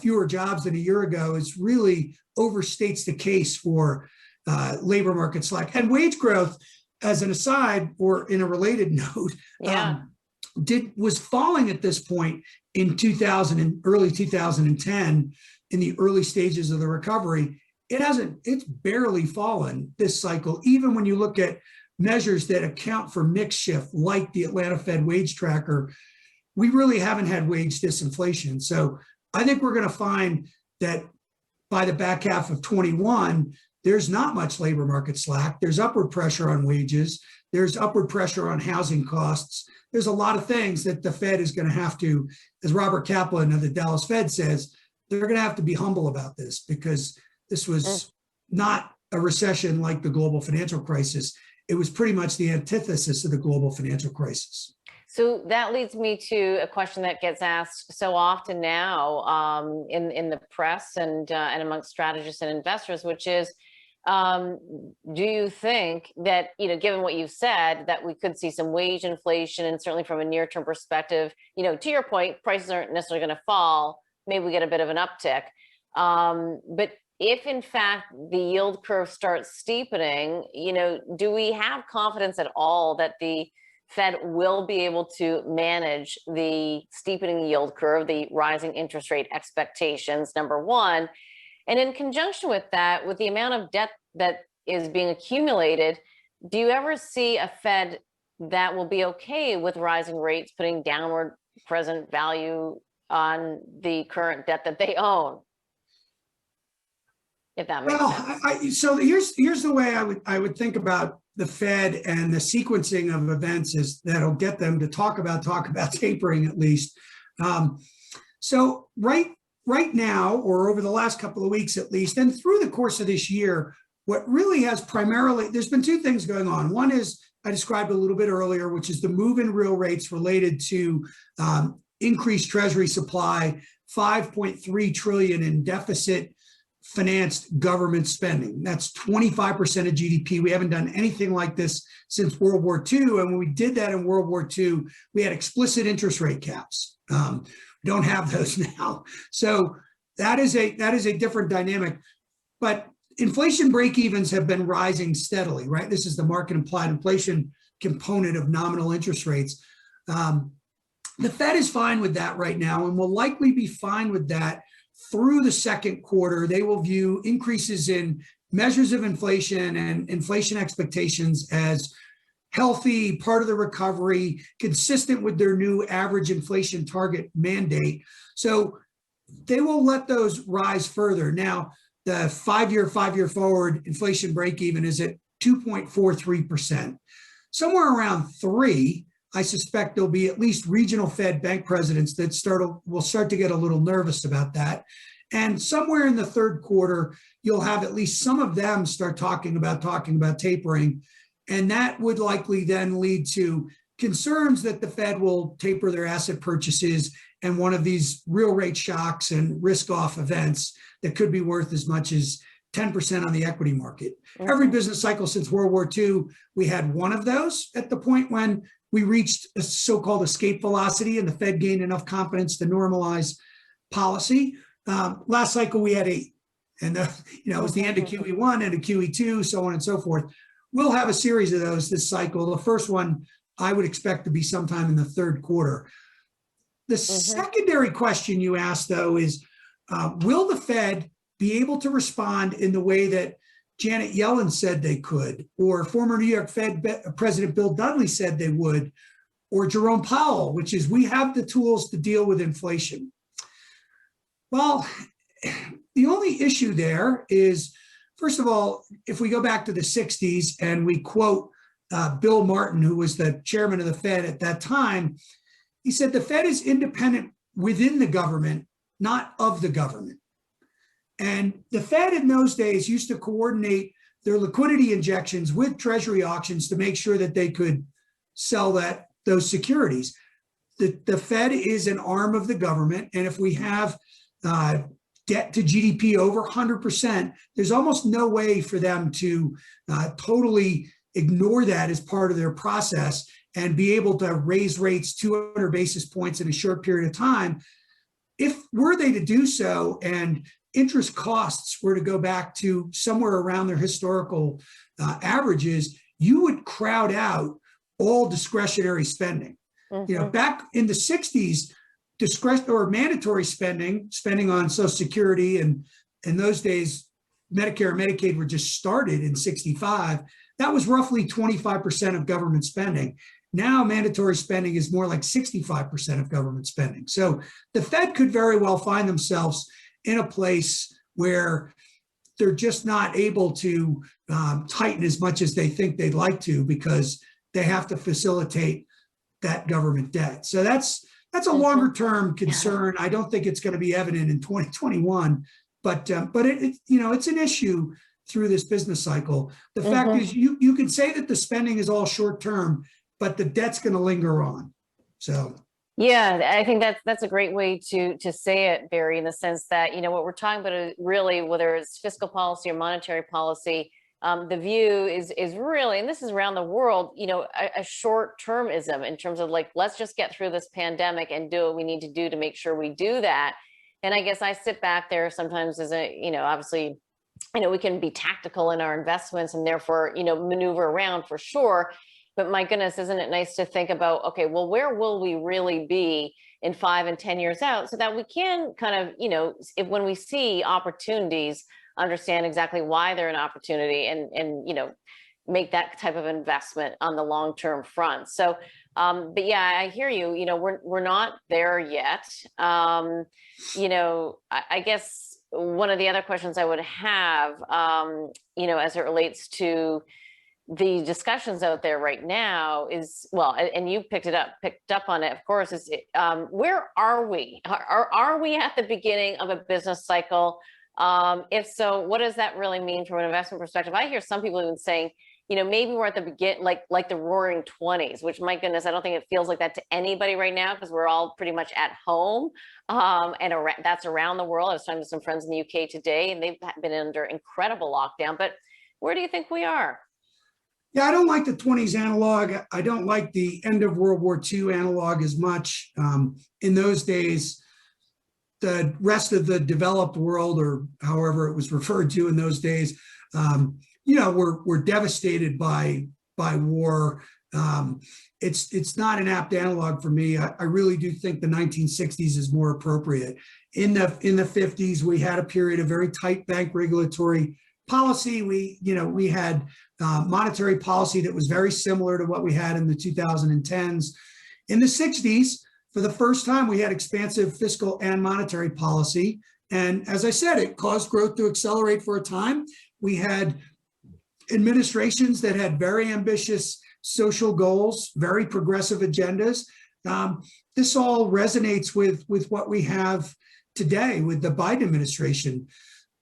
fewer jobs than a year ago is really overstates the case for labor market slack. And wage growth, as an aside or in a related note, was falling at this point in 2000 and early 2010 in the early stages of the recovery. It's barely fallen this cycle, even when you look at measures that account for mix shift, like the Atlanta Fed wage tracker. We really haven't had wage disinflation. So I think we're going to find that by the back half of 21, there's not much labor market slack. There's upward pressure on wages. There's upward pressure on housing costs. There's a lot of things that the Fed is going to have to, as Robert Kaplan of the Dallas Fed says, they're going to have to be humble about this, because this was not a recession like the global financial crisis. It was pretty much the antithesis of the global financial crisis. So that leads me to a question that gets asked so often now in the press and amongst strategists and investors, which is, do you think that, given what you've said, that we could see some wage inflation, and certainly from a near-term perspective, to your point, prices aren't necessarily going to fall. Maybe we get a bit of an uptick. But if in fact the yield curve starts steepening, do we have confidence at all that the Fed will be able to manage the steepening yield curve, the rising interest rate expectations, number one? And in conjunction with that, with the amount of debt that is being accumulated, do you ever see a Fed that will be okay with rising rates, putting downward present value on the current debt that they own? If that makes sense. So here's the way I would think about the Fed and the sequencing of events is that'll get them to talk about tapering at least. So right now, or over the last couple of weeks at least, and through the course of this year, what really has primarily, there's been two things going on. One is, I described a little bit earlier, which is the move in real rates related to increased Treasury supply, 5.3 trillion in deficit financed government spending. That's 25% of GDP. We haven't done anything like this since World War II. And when we did that in World War II, we had explicit interest rate caps. We don't have those now. So that is a different dynamic. But inflation break-evens have been rising steadily, right? This is the market implied inflation component of nominal interest rates. The Fed is fine with that right now, and will likely be fine with that through the second quarter. They will view increases in measures of inflation and inflation expectations as healthy, part of the recovery, consistent with their new average inflation target mandate. So they will let those rise further. Now, the five-year forward inflation break-even is at 2.43%. Somewhere around 3%, I suspect there'll be at least regional Fed bank presidents that will start to get a little nervous about that. And somewhere in the third quarter, you'll have at least some of them start talking about tapering. And that would likely then lead to concerns that the Fed will taper their asset purchases, and one of these real rate shocks and risk-off events that could be worth as much as 10% on the equity market. Mm-hmm. Every business cycle since World War II, we had one of those at the point when we reached a so-called escape velocity and the Fed gained enough confidence to normalize policy. Last cycle, we had 8. And it was the end of QE1 and a QE2, so on and so forth. We'll have a series of those this cycle. The first one I would expect to be sometime in the third quarter. The secondary question you asked, though, is will the Fed be able to respond in the way that Janet Yellen said they could, or former New York Fed President Bill Dudley said they would, or Jerome Powell, which is, we have the tools to deal with inflation? Well, the only issue there is, first of all, if we go back to the 60s and we quote Bill Martin, who was the chairman of the Fed at that time, he said the Fed is independent within the government, not of the government. And the Fed in those days used to coordinate their liquidity injections with Treasury auctions to make sure that they could sell those securities. The Fed is an arm of the government, and if we have debt to GDP over 100%, there's almost no way for them to totally ignore that as part of their process and be able to raise rates 200 basis points in a short period of time. If were they to do so and interest costs were to go back to somewhere around their historical averages, you would crowd out all discretionary spending. Mm-hmm. Back in the 60s, mandatory spending on Social Security, and in those days, Medicare and Medicaid were just started in 65. That was roughly 25% of government spending. Now, mandatory spending is more like 65% of government spending. So the Fed could very well find themselves in a place where they're just not able to tighten as much as they think they'd like to because they have to facilitate that government debt. So that's a longer term concern. I don't think it's going to be evident in 2021, but it's an issue through this business cycle. The fact is, you could say that the spending is all short term, but the debt's going to linger on. So. Yeah, I think that's a great way to say it, Barry, in the sense that, what we're talking about is really, whether it's fiscal policy or monetary policy, the view is really, and this is around the world, a short-termism in terms of like, let's just get through this pandemic and do what we need to do to make sure we do that. And I guess I sit back there sometimes as obviously, we can be tactical in our investments and therefore, maneuver around for sure. But my goodness, isn't it nice to think about, okay, well, where will we really be in 5 and 10 years out, so that we can kind of, when we see opportunities, understand exactly why they're an opportunity and make that type of investment on the long-term front. So, but yeah, I hear you, we're not there yet. I guess one of the other questions I would have, as it relates to the discussions out there right now is, well, and you picked up on it, of course, is where are we? Are we at the beginning of a business cycle? If so, what does that really mean from an investment perspective? I hear some people even saying, maybe we're at the begin, like the roaring 20s, which, my goodness, I don't think it feels like that to anybody right now because we're all pretty much at home. And that's around the world. I was talking to some friends in the UK today, and they've been under incredible lockdown. But where do you think we are? Yeah, I don't like the 20s analog. I don't like the end of World War II analog as much. In those days, the rest of the developed world, or however it was referred to in those days, were devastated by war. It's not an apt analog for me. I really do think the 1960s is more appropriate. In the 50s, we had a period of very tight bank regulatory policy. We had monetary policy that was very similar to what we had in the 2010s. In the 60s, for the first time, we had expansive fiscal and monetary policy. And as I said, it caused growth to accelerate for a time. We had administrations that had very ambitious social goals, very progressive agendas. This all resonates with what we have today with the Biden administration.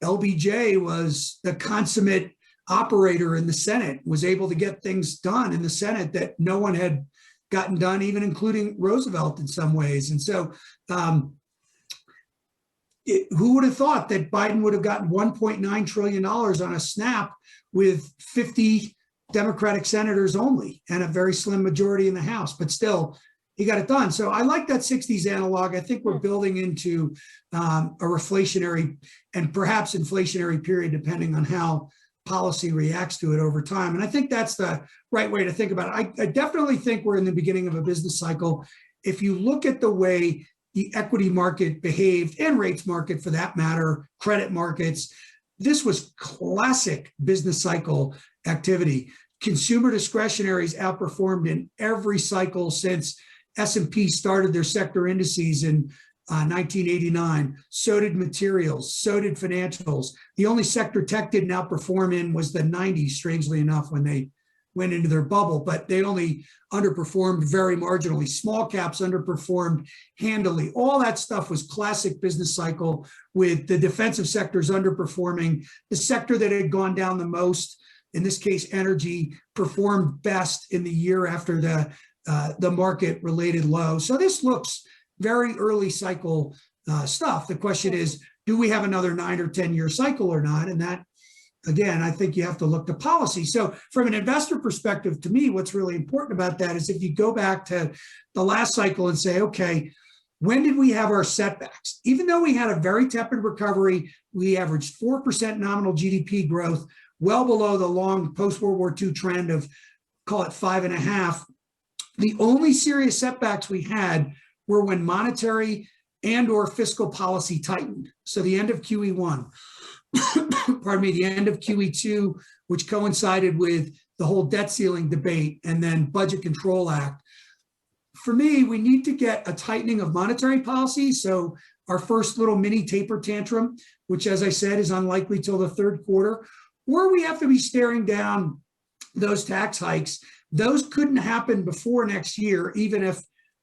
LBJ was the consummate operator in the Senate, was able to get things done in the Senate that no one had gotten done, even including Roosevelt in some ways. And so who would have thought that Biden would have gotten $1.9 trillion on a snap with 50 Democratic senators only and a very slim majority in the House, but still he got it done. So I like that 60s analog. I think we're building into a reflationary and perhaps inflationary period, depending on how policy reacts to it over time. And I think that's the right way to think about it. I definitely think we're in the beginning of a business cycle. If you look at the way the equity market behaved, and rates market for that matter, credit markets, this was classic business cycle activity. Consumer discretionaries outperformed in every cycle since S&P started their sector indices in 1989. So did materials, so did financials. The only sector tech didn't outperform in was the 90s, strangely enough, when they went into their bubble, but they only underperformed very marginally. Small caps underperformed handily. All that stuff was classic business cycle, with the defensive sectors underperforming. The sector that had gone down the most, in this case, energy, performed best in the year after the market related low. So this looks very early cycle stuff. The question is, do we have another 9 or 10 year cycle or not? And that, again, I think you have to look to policy. So from an investor perspective, to me, what's really important about that is if you go back to the last cycle and say, okay, when did we have our setbacks? Even though we had a very tepid recovery, we averaged 4% nominal GDP growth, well below the long post-World War II trend of, call it 5.5. The only serious setbacks we had were when monetary and or fiscal policy tightened. So the end of QE1, pardon me, the end of QE2, which coincided with the whole debt ceiling debate, and then Budget Control Act. For me, we need to get a tightening of monetary policy. So our first little mini taper tantrum, which, as I said, is unlikely till the third quarter, or we have to be staring down those tax hikes. Those couldn't happen before next year, even if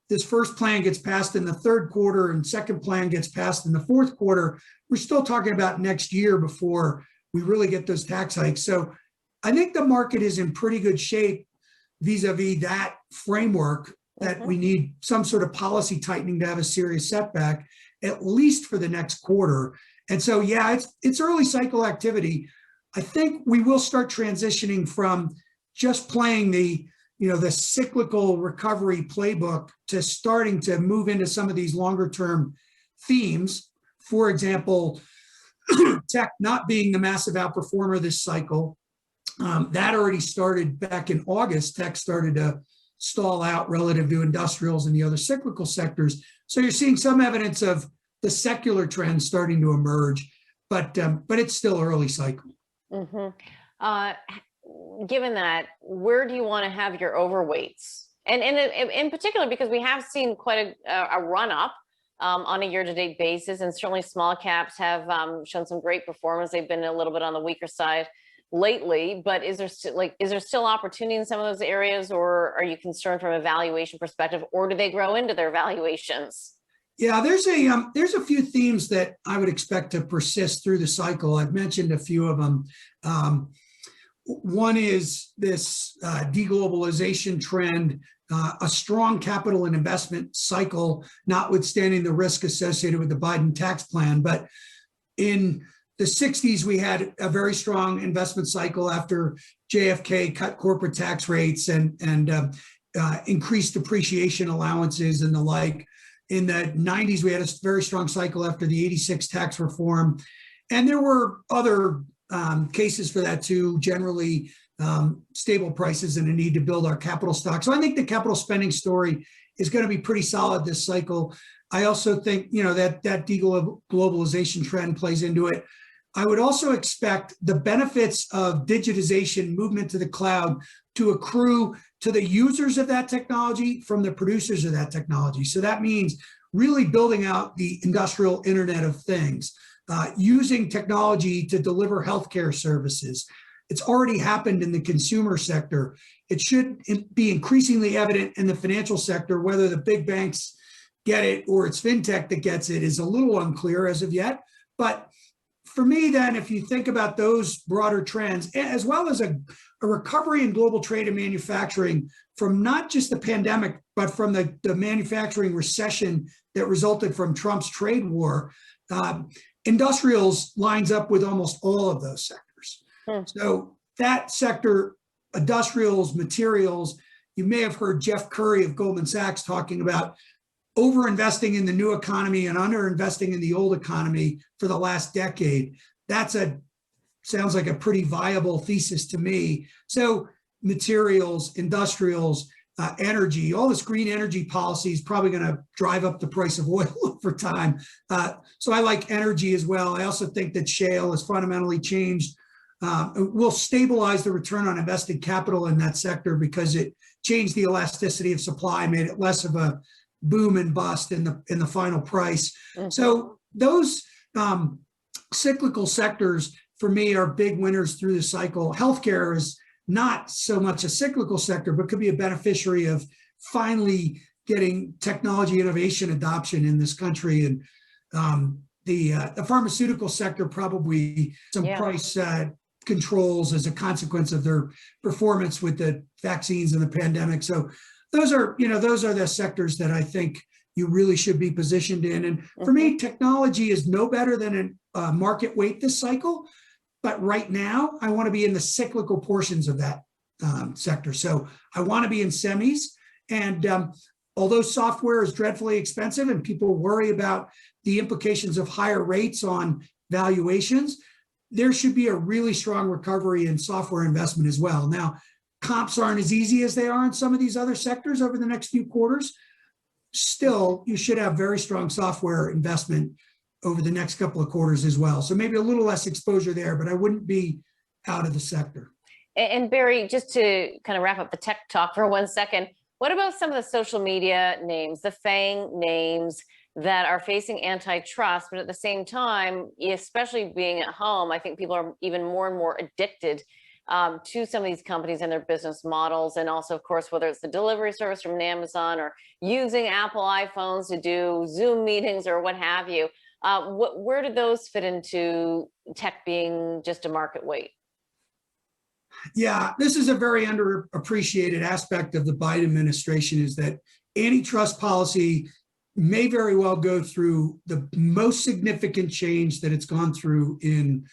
this first plan gets passed in the third quarter and second plan gets passed in the fourth quarter. We're still talking about next year before we really get those tax hikes. So I think the market is in pretty good shape vis-a-vis that framework, that we need some sort of policy tightening to have a serious setback, at least for the next quarter. And so, yeah, it's early cycle activity. I think we will start transitioning from just playing the cyclical recovery playbook to starting to move into some of these longer term themes. For example, tech not being the massive outperformer this cycle. That already started back in August. Tech started to stall out relative to industrials and the other cyclical sectors. So you're seeing some evidence of the secular trends starting to emerge, but it's still early cycle. Given that, where do you want to have your overweights? And in particular, because we have seen quite a run up on a year-to-date basis, and certainly small caps have shown some great performance. They've been a little bit on the weaker side lately, but is there still opportunity in some of those areas, or are you concerned from a valuation perspective, or do they grow into their valuations? Yeah, there's a few themes that I would expect to persist through the cycle. I've mentioned a few of them. One is this deglobalization trend, a strong capital and investment cycle, notwithstanding the risk associated with the Biden tax plan. But in the 60s, we had a very strong investment cycle after JFK cut corporate tax rates and increased depreciation allowances and the like. In the 90s, we had a very strong cycle after the 86 tax reform. And there were other cases for that too, generally stable prices and a need to build our capital stock. So I think the capital spending story is going to be pretty solid this cycle. I also think, that deglobalization trend plays into it. I would also expect the benefits of digitization, movement to the cloud, to accrue to the users of that technology from the producers of that technology. So that means really building out the industrial Internet of Things, using technology to deliver healthcare services. It's already happened in the consumer sector. It should be increasingly evident in the financial sector. Whether the big banks get it or it's fintech that gets it is a little unclear as of yet. But for me, then, if you think about those broader trends, as well as a recovery in global trade and manufacturing from not just the pandemic, but from the manufacturing recession that resulted from Trump's trade war, industrials lines up with almost all of those sectors. So that sector, industrials, materials, you may have heard Jeff Curry of Goldman Sachs talking about over-investing in the new economy and under-investing in the old economy for the last decade. Sounds like a pretty viable thesis to me. So materials, industrials, energy, all this green energy policy is probably going to drive up the price of oil over time. So I like energy as well. I also think that shale has fundamentally changed. Will stabilize the return on invested capital in that sector because it changed the elasticity of supply, made it less of a boom and bust in the final price. So those cyclical sectors for me are big winners through the cycle. Healthcare is not so much a cyclical sector, but could be a beneficiary of finally getting technology innovation adoption in this country. And the pharmaceutical sector, probably some price controls as a consequence of their performance with the vaccines and the pandemic. So those are the sectors that I think you really should be positioned in. And for me, technology is no better than a market weight this cycle. But right now, I want to be in the cyclical portions of that sector. So I want to be in semis. And although software is dreadfully expensive and people worry about the implications of higher rates on valuations, there should be a really strong recovery in software investment as well. Now, comps aren't as easy as they are in some of these other sectors over the next few quarters. Still, you should have very strong software investment over the next couple of quarters as well. So maybe a little less exposure there, but I wouldn't be out of the sector. And Barry, just to kind of wrap up the tech talk for 1 second, what about some of the social media names, the FANG names? that are facing antitrust, but at the same time, especially being at home, I think people are even more and more addicted to some of these companies and their business models. And also, of course, whether it's the delivery service from Amazon or using Apple iPhones to do Zoom meetings or what have you. Where do those fit into tech being just a market weight? Yeah, this is a very underappreciated aspect of the Biden administration, is that antitrust policy may very well go through the most significant change that it's gone through in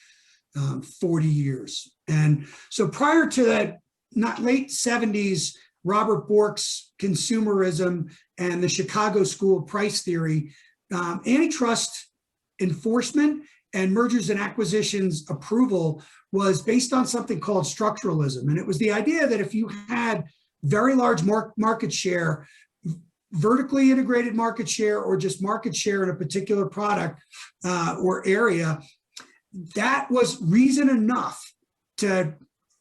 40 years. And so prior to that, not late 70s, Robert Bork's consumerism and the Chicago School price theory, antitrust enforcement and mergers and acquisitions approval was based on something called structuralism. And it was the idea that if you had very large market share, vertically integrated market share, or just market share in a particular product or area, that was reason enough to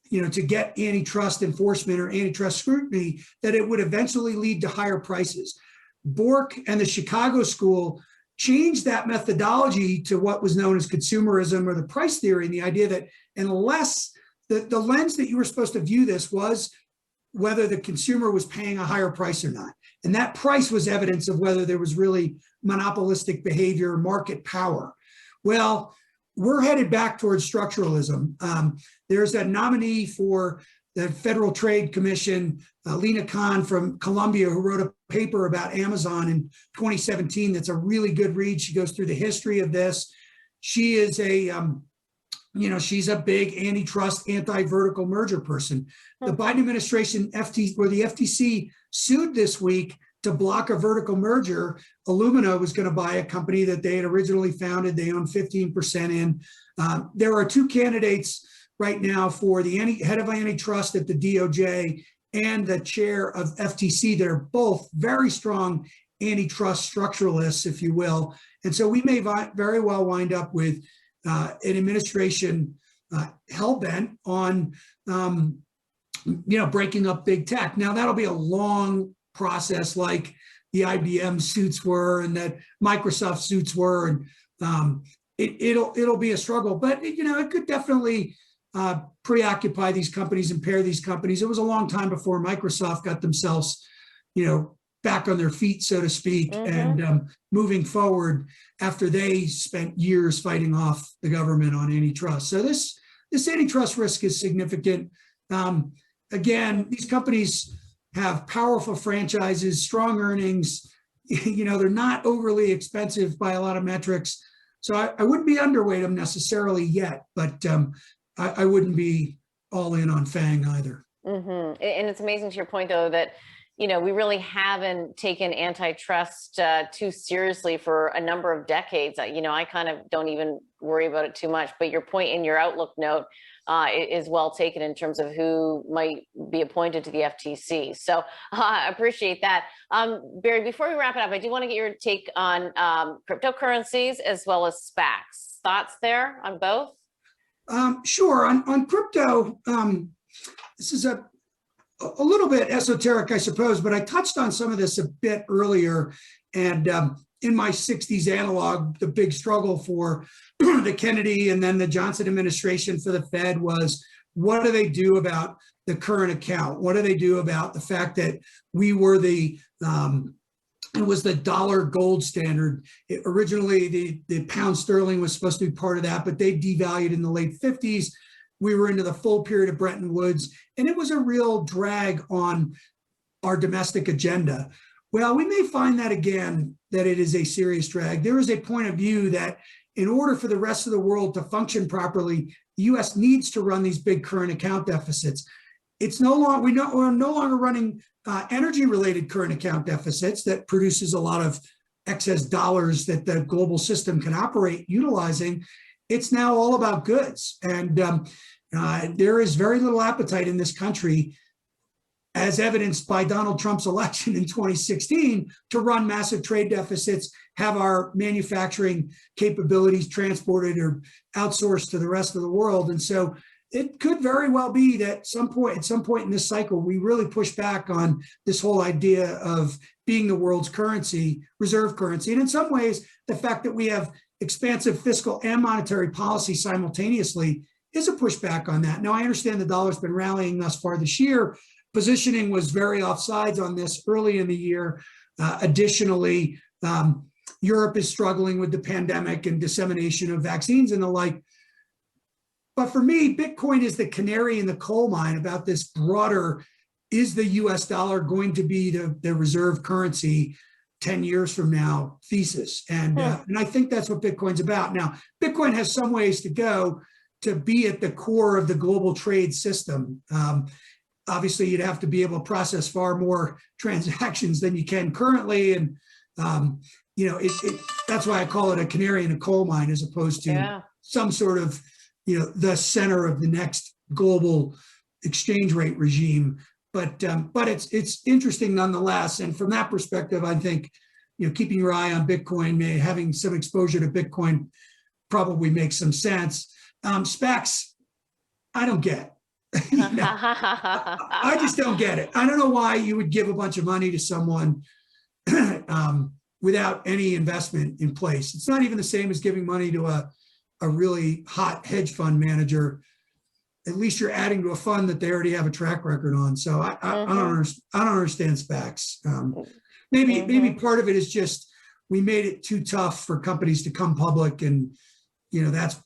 get antitrust enforcement or antitrust scrutiny, that it would eventually lead to higher prices. Bork and the Chicago School changed that methodology to what was known as consumerism or the price theory, and the idea that unless the lens that you were supposed to view this was whether the consumer was paying a higher price or not. And that price was evidence of whether there was really monopolistic behavior, market power. Well, we're headed back towards structuralism. There's a nominee for the Federal Trade Commission, Lena Khan from Columbia, who wrote a paper about Amazon in 2017. That's a really good read. She goes through the history of this. She is she's a big antitrust, anti-vertical merger person. The Biden administration, the FTC sued this week to block a vertical merger. Illumina was going to buy a company that they had originally founded. They own 15% in. There are two candidates right now for the head of antitrust at the DOJ and the chair of FTC that are both very strong antitrust structuralists, if you will. And so we may very well wind up with an administration hell-bent on breaking up big tech. Now, that'll be a long process, like the IBM suits were and that Microsoft suits were, and it'll be a struggle. But it could definitely preoccupy these companies, impair these companies. It was a long time before Microsoft got themselves, back on their feet, so to speak, and moving forward after they spent years fighting off the government on antitrust. So this antitrust risk is significant. Again, these companies have powerful franchises, strong earnings. They're not overly expensive by a lot of metrics. So I wouldn't be underweight them necessarily yet, but I wouldn't be all in on FANG either. And it's amazing, to your point, though, that we really haven't taken antitrust too seriously for a number of decades. I kind of don't even worry about it too much. But your point in your outlook note is well taken in terms of who might be appointed to the FTC. So I appreciate that. Barry, before we wrap it up, I do want to get your take on cryptocurrencies as well as SPACs. Thoughts there on both? Sure. On crypto, this is a little bit esoteric, I suppose, but I touched on some of this a bit earlier. And in my 60s analog, the big struggle for the Kennedy and then the Johnson administration for the Fed was, what do they do about the current account? What do they do about the fact that we were it was the dollar gold standard? Originally, the pound sterling was supposed to be part of that, but they devalued in the late 50s. We were into the full period of Bretton Woods, and it was a real drag on our domestic agenda. Well, we may find that again, that it is a serious drag. There is a point of view that in order for the rest of the world to function properly, the U.S. needs to run these big current account deficits. It's no longer, we're no longer running energy-related current account deficits that produces a lot of excess dollars that the global system can operate utilizing. It's now all about goods. And there is very little appetite in this country, as evidenced by Donald Trump's election in 2016, to run massive trade deficits, have our manufacturing capabilities transported or outsourced to the rest of the world. And so it could very well be that at some point in this cycle, we really push back on this whole idea of being the world's reserve currency. And in some ways, the fact that we have expansive fiscal and monetary policy simultaneously is a pushback on that. Now, I understand the dollar's been rallying thus far this year. Positioning was very offsides on this early in the year. Additionally, Europe is struggling with the pandemic and dissemination of vaccines and the like. But for me, Bitcoin is the canary in the coal mine about this broader, is the US dollar going to be the reserve currency 10 years from now thesis? And I think that's what Bitcoin's about. Now, Bitcoin has some ways to go to be at the core of the global trade system. Obviously, you'd have to be able to process far more transactions than you can currently. And, that's why I call it a canary in a coal mine as opposed to some sort of, the center of the next global exchange rate regime. But it's interesting nonetheless. And from that perspective, I think, keeping your eye on Bitcoin, having some exposure to Bitcoin probably makes some sense. SPACs, I don't get. I just don't get it. I don't know why you would give a bunch of money to someone without any investment in place. It's not even the same as giving money to a really hot hedge fund manager. At least you're adding to a fund that they already have a track record on. So I don't understand SPACs. Maybe part of it is just we made it too tough for companies to come public, and that's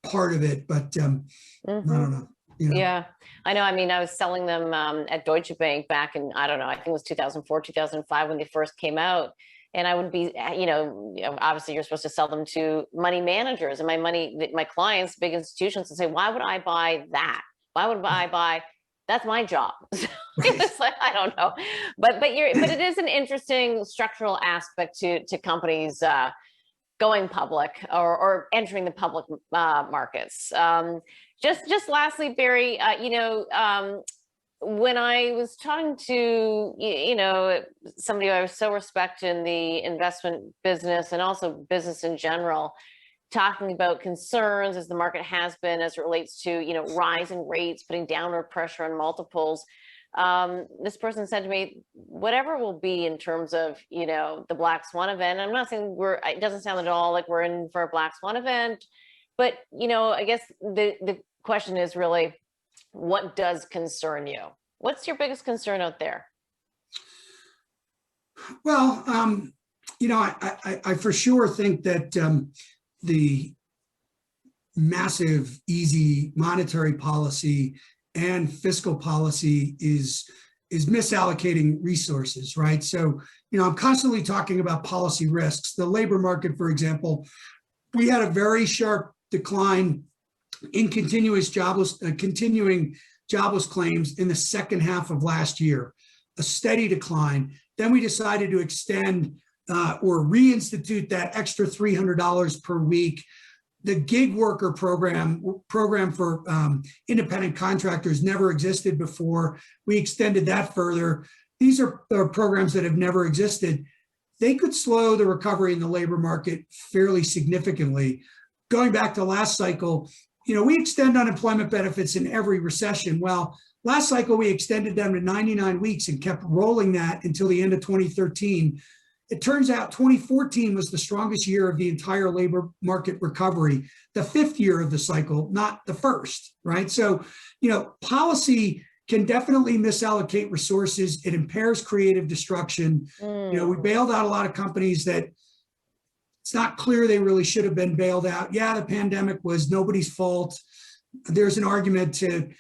part of it. But I don't know. Yeah, I know. I mean, I was selling them at Deutsche Bank back in, I don't know, I think it was 2004, 2005 when they first came out. And I would be, obviously you're supposed to sell them to money managers, and my clients, big institutions, would say, why would I buy that? Why would I buy? That's my job. So it's like, I don't know, but it is an interesting structural aspect to companies going public or entering the public markets. Just lastly, Barry, when I was talking to, somebody I so respect in the investment business and also business in general, talking about concerns as the market has been as it relates to, rising rates, putting downward pressure on multiples. This person said to me, whatever will be in terms of, the Black Swan event, I'm not saying it doesn't sound at all like we're in for a Black Swan event, but, I guess the question is really, what does concern you? What's your biggest concern out there? Well, I for sure think that the massive, easy monetary policy and fiscal policy is misallocating resources, right? So, I'm constantly talking about policy risks. The labor market, for example, we had a very sharp decline in continuing jobless claims in the second half of last year, a steady decline. Then we decided to extend or reinstitute that extra $300 per week. The gig worker program for independent contractors never existed before. We extended that further. These are programs that have never existed. They could slow the recovery in the labor market fairly significantly. Going back to last cycle, we extend unemployment benefits in every recession. Well, last cycle, we extended them to 99 weeks and kept rolling that until the end of 2013. It turns out 2014 was the strongest year of the entire labor market recovery, the fifth year of the cycle, not the first, right? So, policy can definitely misallocate resources. It impairs creative destruction. We bailed out a lot of companies that it's not clear they really should have been bailed out. Yeah, the pandemic was nobody's fault. There's an argument to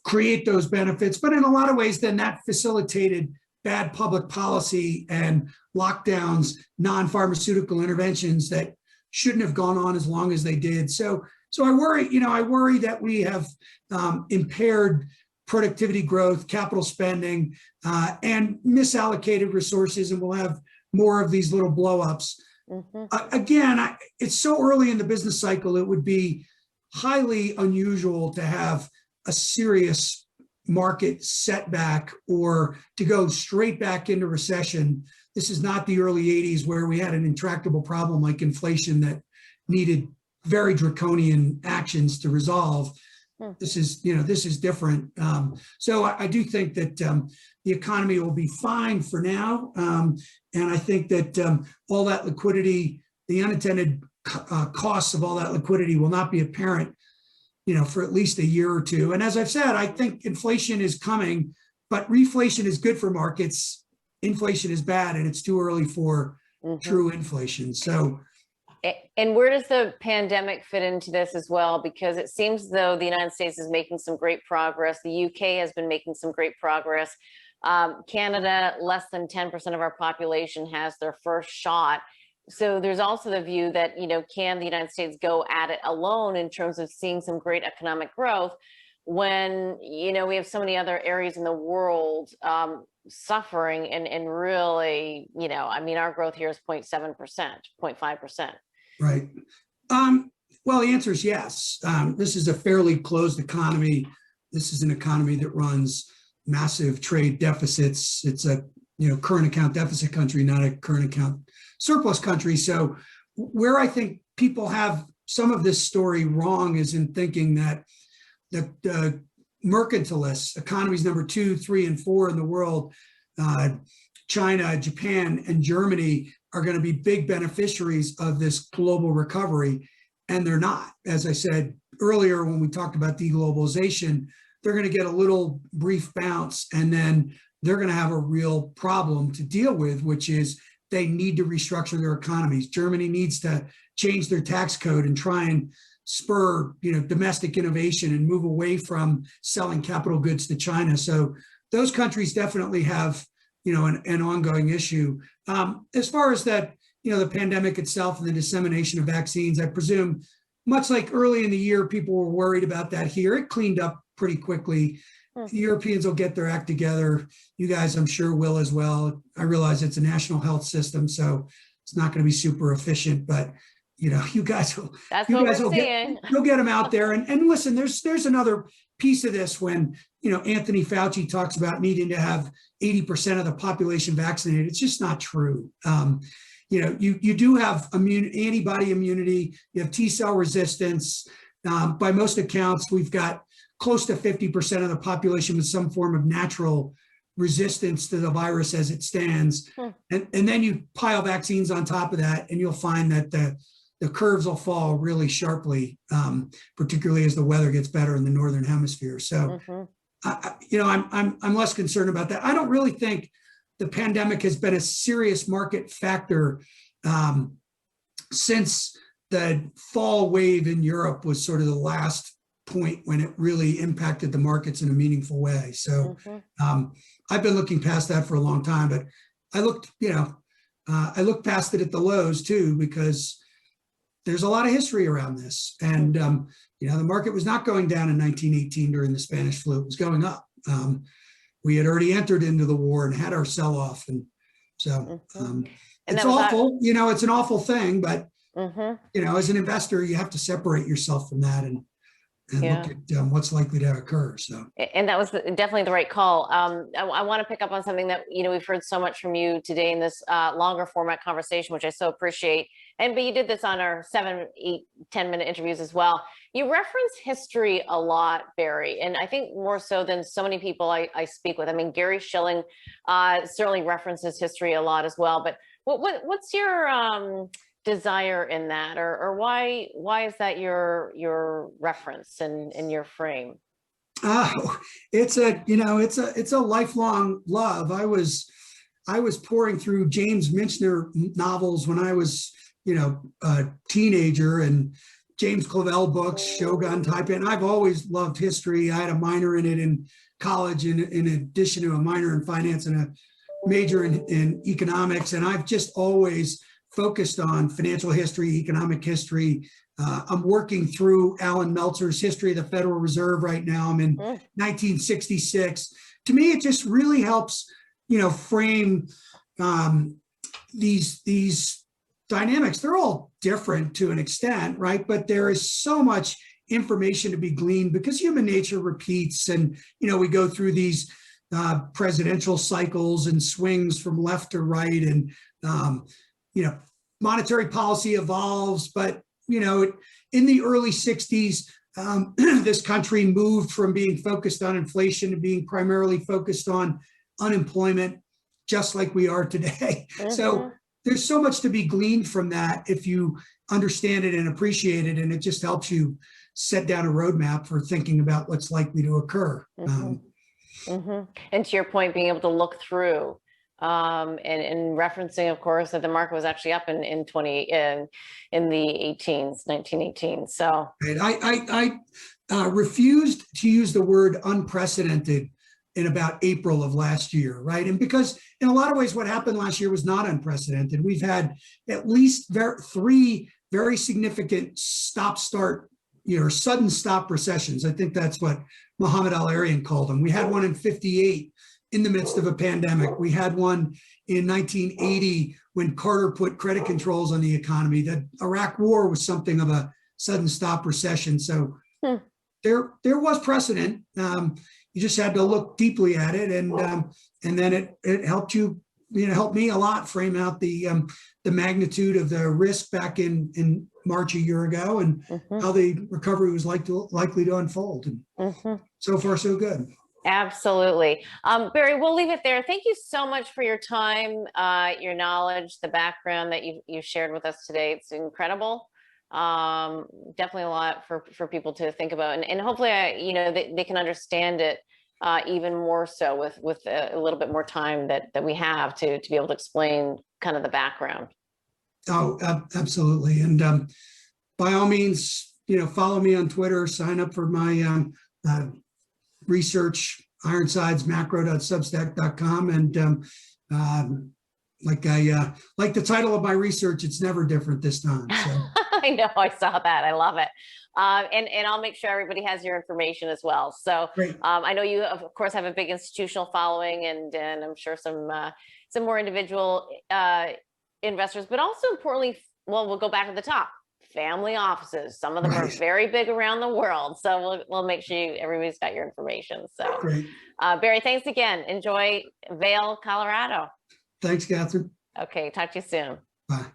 create those benefits, but in a lot of ways, then that facilitated bad public policy and lockdowns, non-pharmaceutical interventions that shouldn't have gone on as long as they did. So I worry that we have impaired productivity growth, capital spending, and misallocated resources, and we'll have more of these little blowups. Again, it's so early in the business cycle, it would be highly unusual to have a serious market setback or to go straight back into recession. This is not the early 80s where we had an intractable problem like inflation that needed very draconian actions to resolve. this is different. So I do think that the economy will be fine for now. And I think that all that liquidity, the unintended costs of all that liquidity will not be apparent, for at least a year or two. And as I've said, I think inflation is coming, but reflation is good for markets. Inflation is bad, and it's too early for true inflation. So. And where does the pandemic fit into this as well? Because it seems as though the United States is making some great progress. The UK has been making some great progress. Canada, less than 10% of our population has their first shot. So there's also the view that, can the United States go at it alone in terms of seeing some great economic growth when, we have so many other areas in the world suffering and really, our growth here is 0.7%, 0.5%. Right. Well, the answer is yes. This is a fairly closed economy. This is an economy that runs massive trade deficits. It's a current account deficit country, not a current account surplus country. So where I think people have some of this story wrong is in thinking that the mercantilists, economies number 2, 3, and 4 in the world, China, Japan, and Germany, are going to be big beneficiaries of this global recovery, and they're not. As I said earlier when we talked about deglobalization, they're going to get a little brief bounce, and then they're going to have a real problem to deal with, which is they need to restructure their economies. Germany needs to change their tax code and try and spur, domestic innovation and move away from selling capital goods to China. So those countries definitely have an ongoing issue. As far as that, the pandemic itself and the dissemination of vaccines, I presume, much like early in the year, people were worried about that here. It cleaned up pretty quickly. The Europeans will get their act together. You guys, I'm sure, will as well. I realize it's a national health system, so it's not going to be super efficient, but you guys will. That's what we're seeing. You'll get them out there. And listen, there's another piece of this when Anthony Fauci talks about needing to have 80% of the population vaccinated. It's just not true. You do have antibody immunity. You have T-cell resistance. By most accounts, we've got close to 50% of the population with some form of natural resistance to the virus as it stands. And then you pile vaccines on top of that, and you'll find that the curves will fall really sharply, particularly as the weather gets better in the Northern Hemisphere. So, I'm less concerned about that. I don't really think the pandemic has been a serious market factor since the fall wave in Europe was sort of the last point when it really impacted the markets in a meaningful way. So I've been looking past that for a long time, but I looked past it at the lows too, because there's a lot of history around this. And, the market was not going down in 1918 during the Spanish flu, it was going up. We had already entered into the war and had our sell-off. And so it's awful, it's an awful thing, but, as an investor, you have to separate yourself from that and look at what's likely to occur. So, and that was definitely the right call. I want to pick up on something that we've heard so much from you today in this longer format conversation, which I so appreciate. But you did this on our 7, 8, 10-minute interviews as well. You reference history a lot, Barry, and I think more so than so many people I speak with. I mean, Gary Schilling certainly references history a lot as well. But what's your desire in that, or why is that your reference and your frame? Oh, it's a lifelong love. I was pouring through James Michener novels when I was a teenager, and James Clavell books, Shogun type, and I've always loved history. I had a minor in it in college in addition to a minor in finance and a major in economics, and I've just always focused on financial history, economic history. I'm working through Alan Meltzer's History of the Federal Reserve right now. I'm in 1966. To me, it just really helps, frame these dynamics. They're all different to an extent, right? But there is so much information to be gleaned because human nature repeats, and we go through these presidential cycles and swings from left to right, and monetary policy evolves, but in the early 60s, this country moved from being focused on inflation to being primarily focused on unemployment, just like we are today. So there's so much to be gleaned from that if you understand it and appreciate it, and it just helps you set down a roadmap for thinking about what's likely to occur. And to your point, being able to look through and referencing, of course, that the market was actually up in the 1918s. So right. I refused to use the word unprecedented in about April of last year, right? And because in a lot of ways, what happened last year was not unprecedented. We've had at least three very significant stop-start, sudden stop recessions. I think that's what Muhammad Al-Arian called them. We had one in 58 in the midst of a pandemic. We had one in 1980 when Carter put credit controls on the economy. The Iraq War was something of a sudden stop recession. So there was precedent. You just had to look deeply at it, and then it helped helped me a lot frame out the magnitude of the risk back in March a year ago, and how the recovery was likely to unfold. And so far, so good. Absolutely. Barry, we'll leave it there. Thank you so much for your time, your knowledge, the background that you've shared with us today. It's incredible. Definitely a lot for people to think about, and hopefully, they can understand it even more so with a little bit more time that we have to be able to explain kind of the background. Oh, absolutely. And by all means, follow me on Twitter, sign up for my research, ironsidesmacro.substack.com. And like the title of my research, it's never different this time. So. I know, I saw that. I love it. And I'll make sure everybody has your information as well. So I know you, of course, have a big institutional following, and I'm sure some more individual investors, but also importantly, we'll go back to the top. Family offices. Some of them are very big around the world. So we'll make sure everybody's got your information. So Barry, thanks again. Enjoy Vail, Colorado. Thanks, Catherine. Okay, talk to you soon. Bye.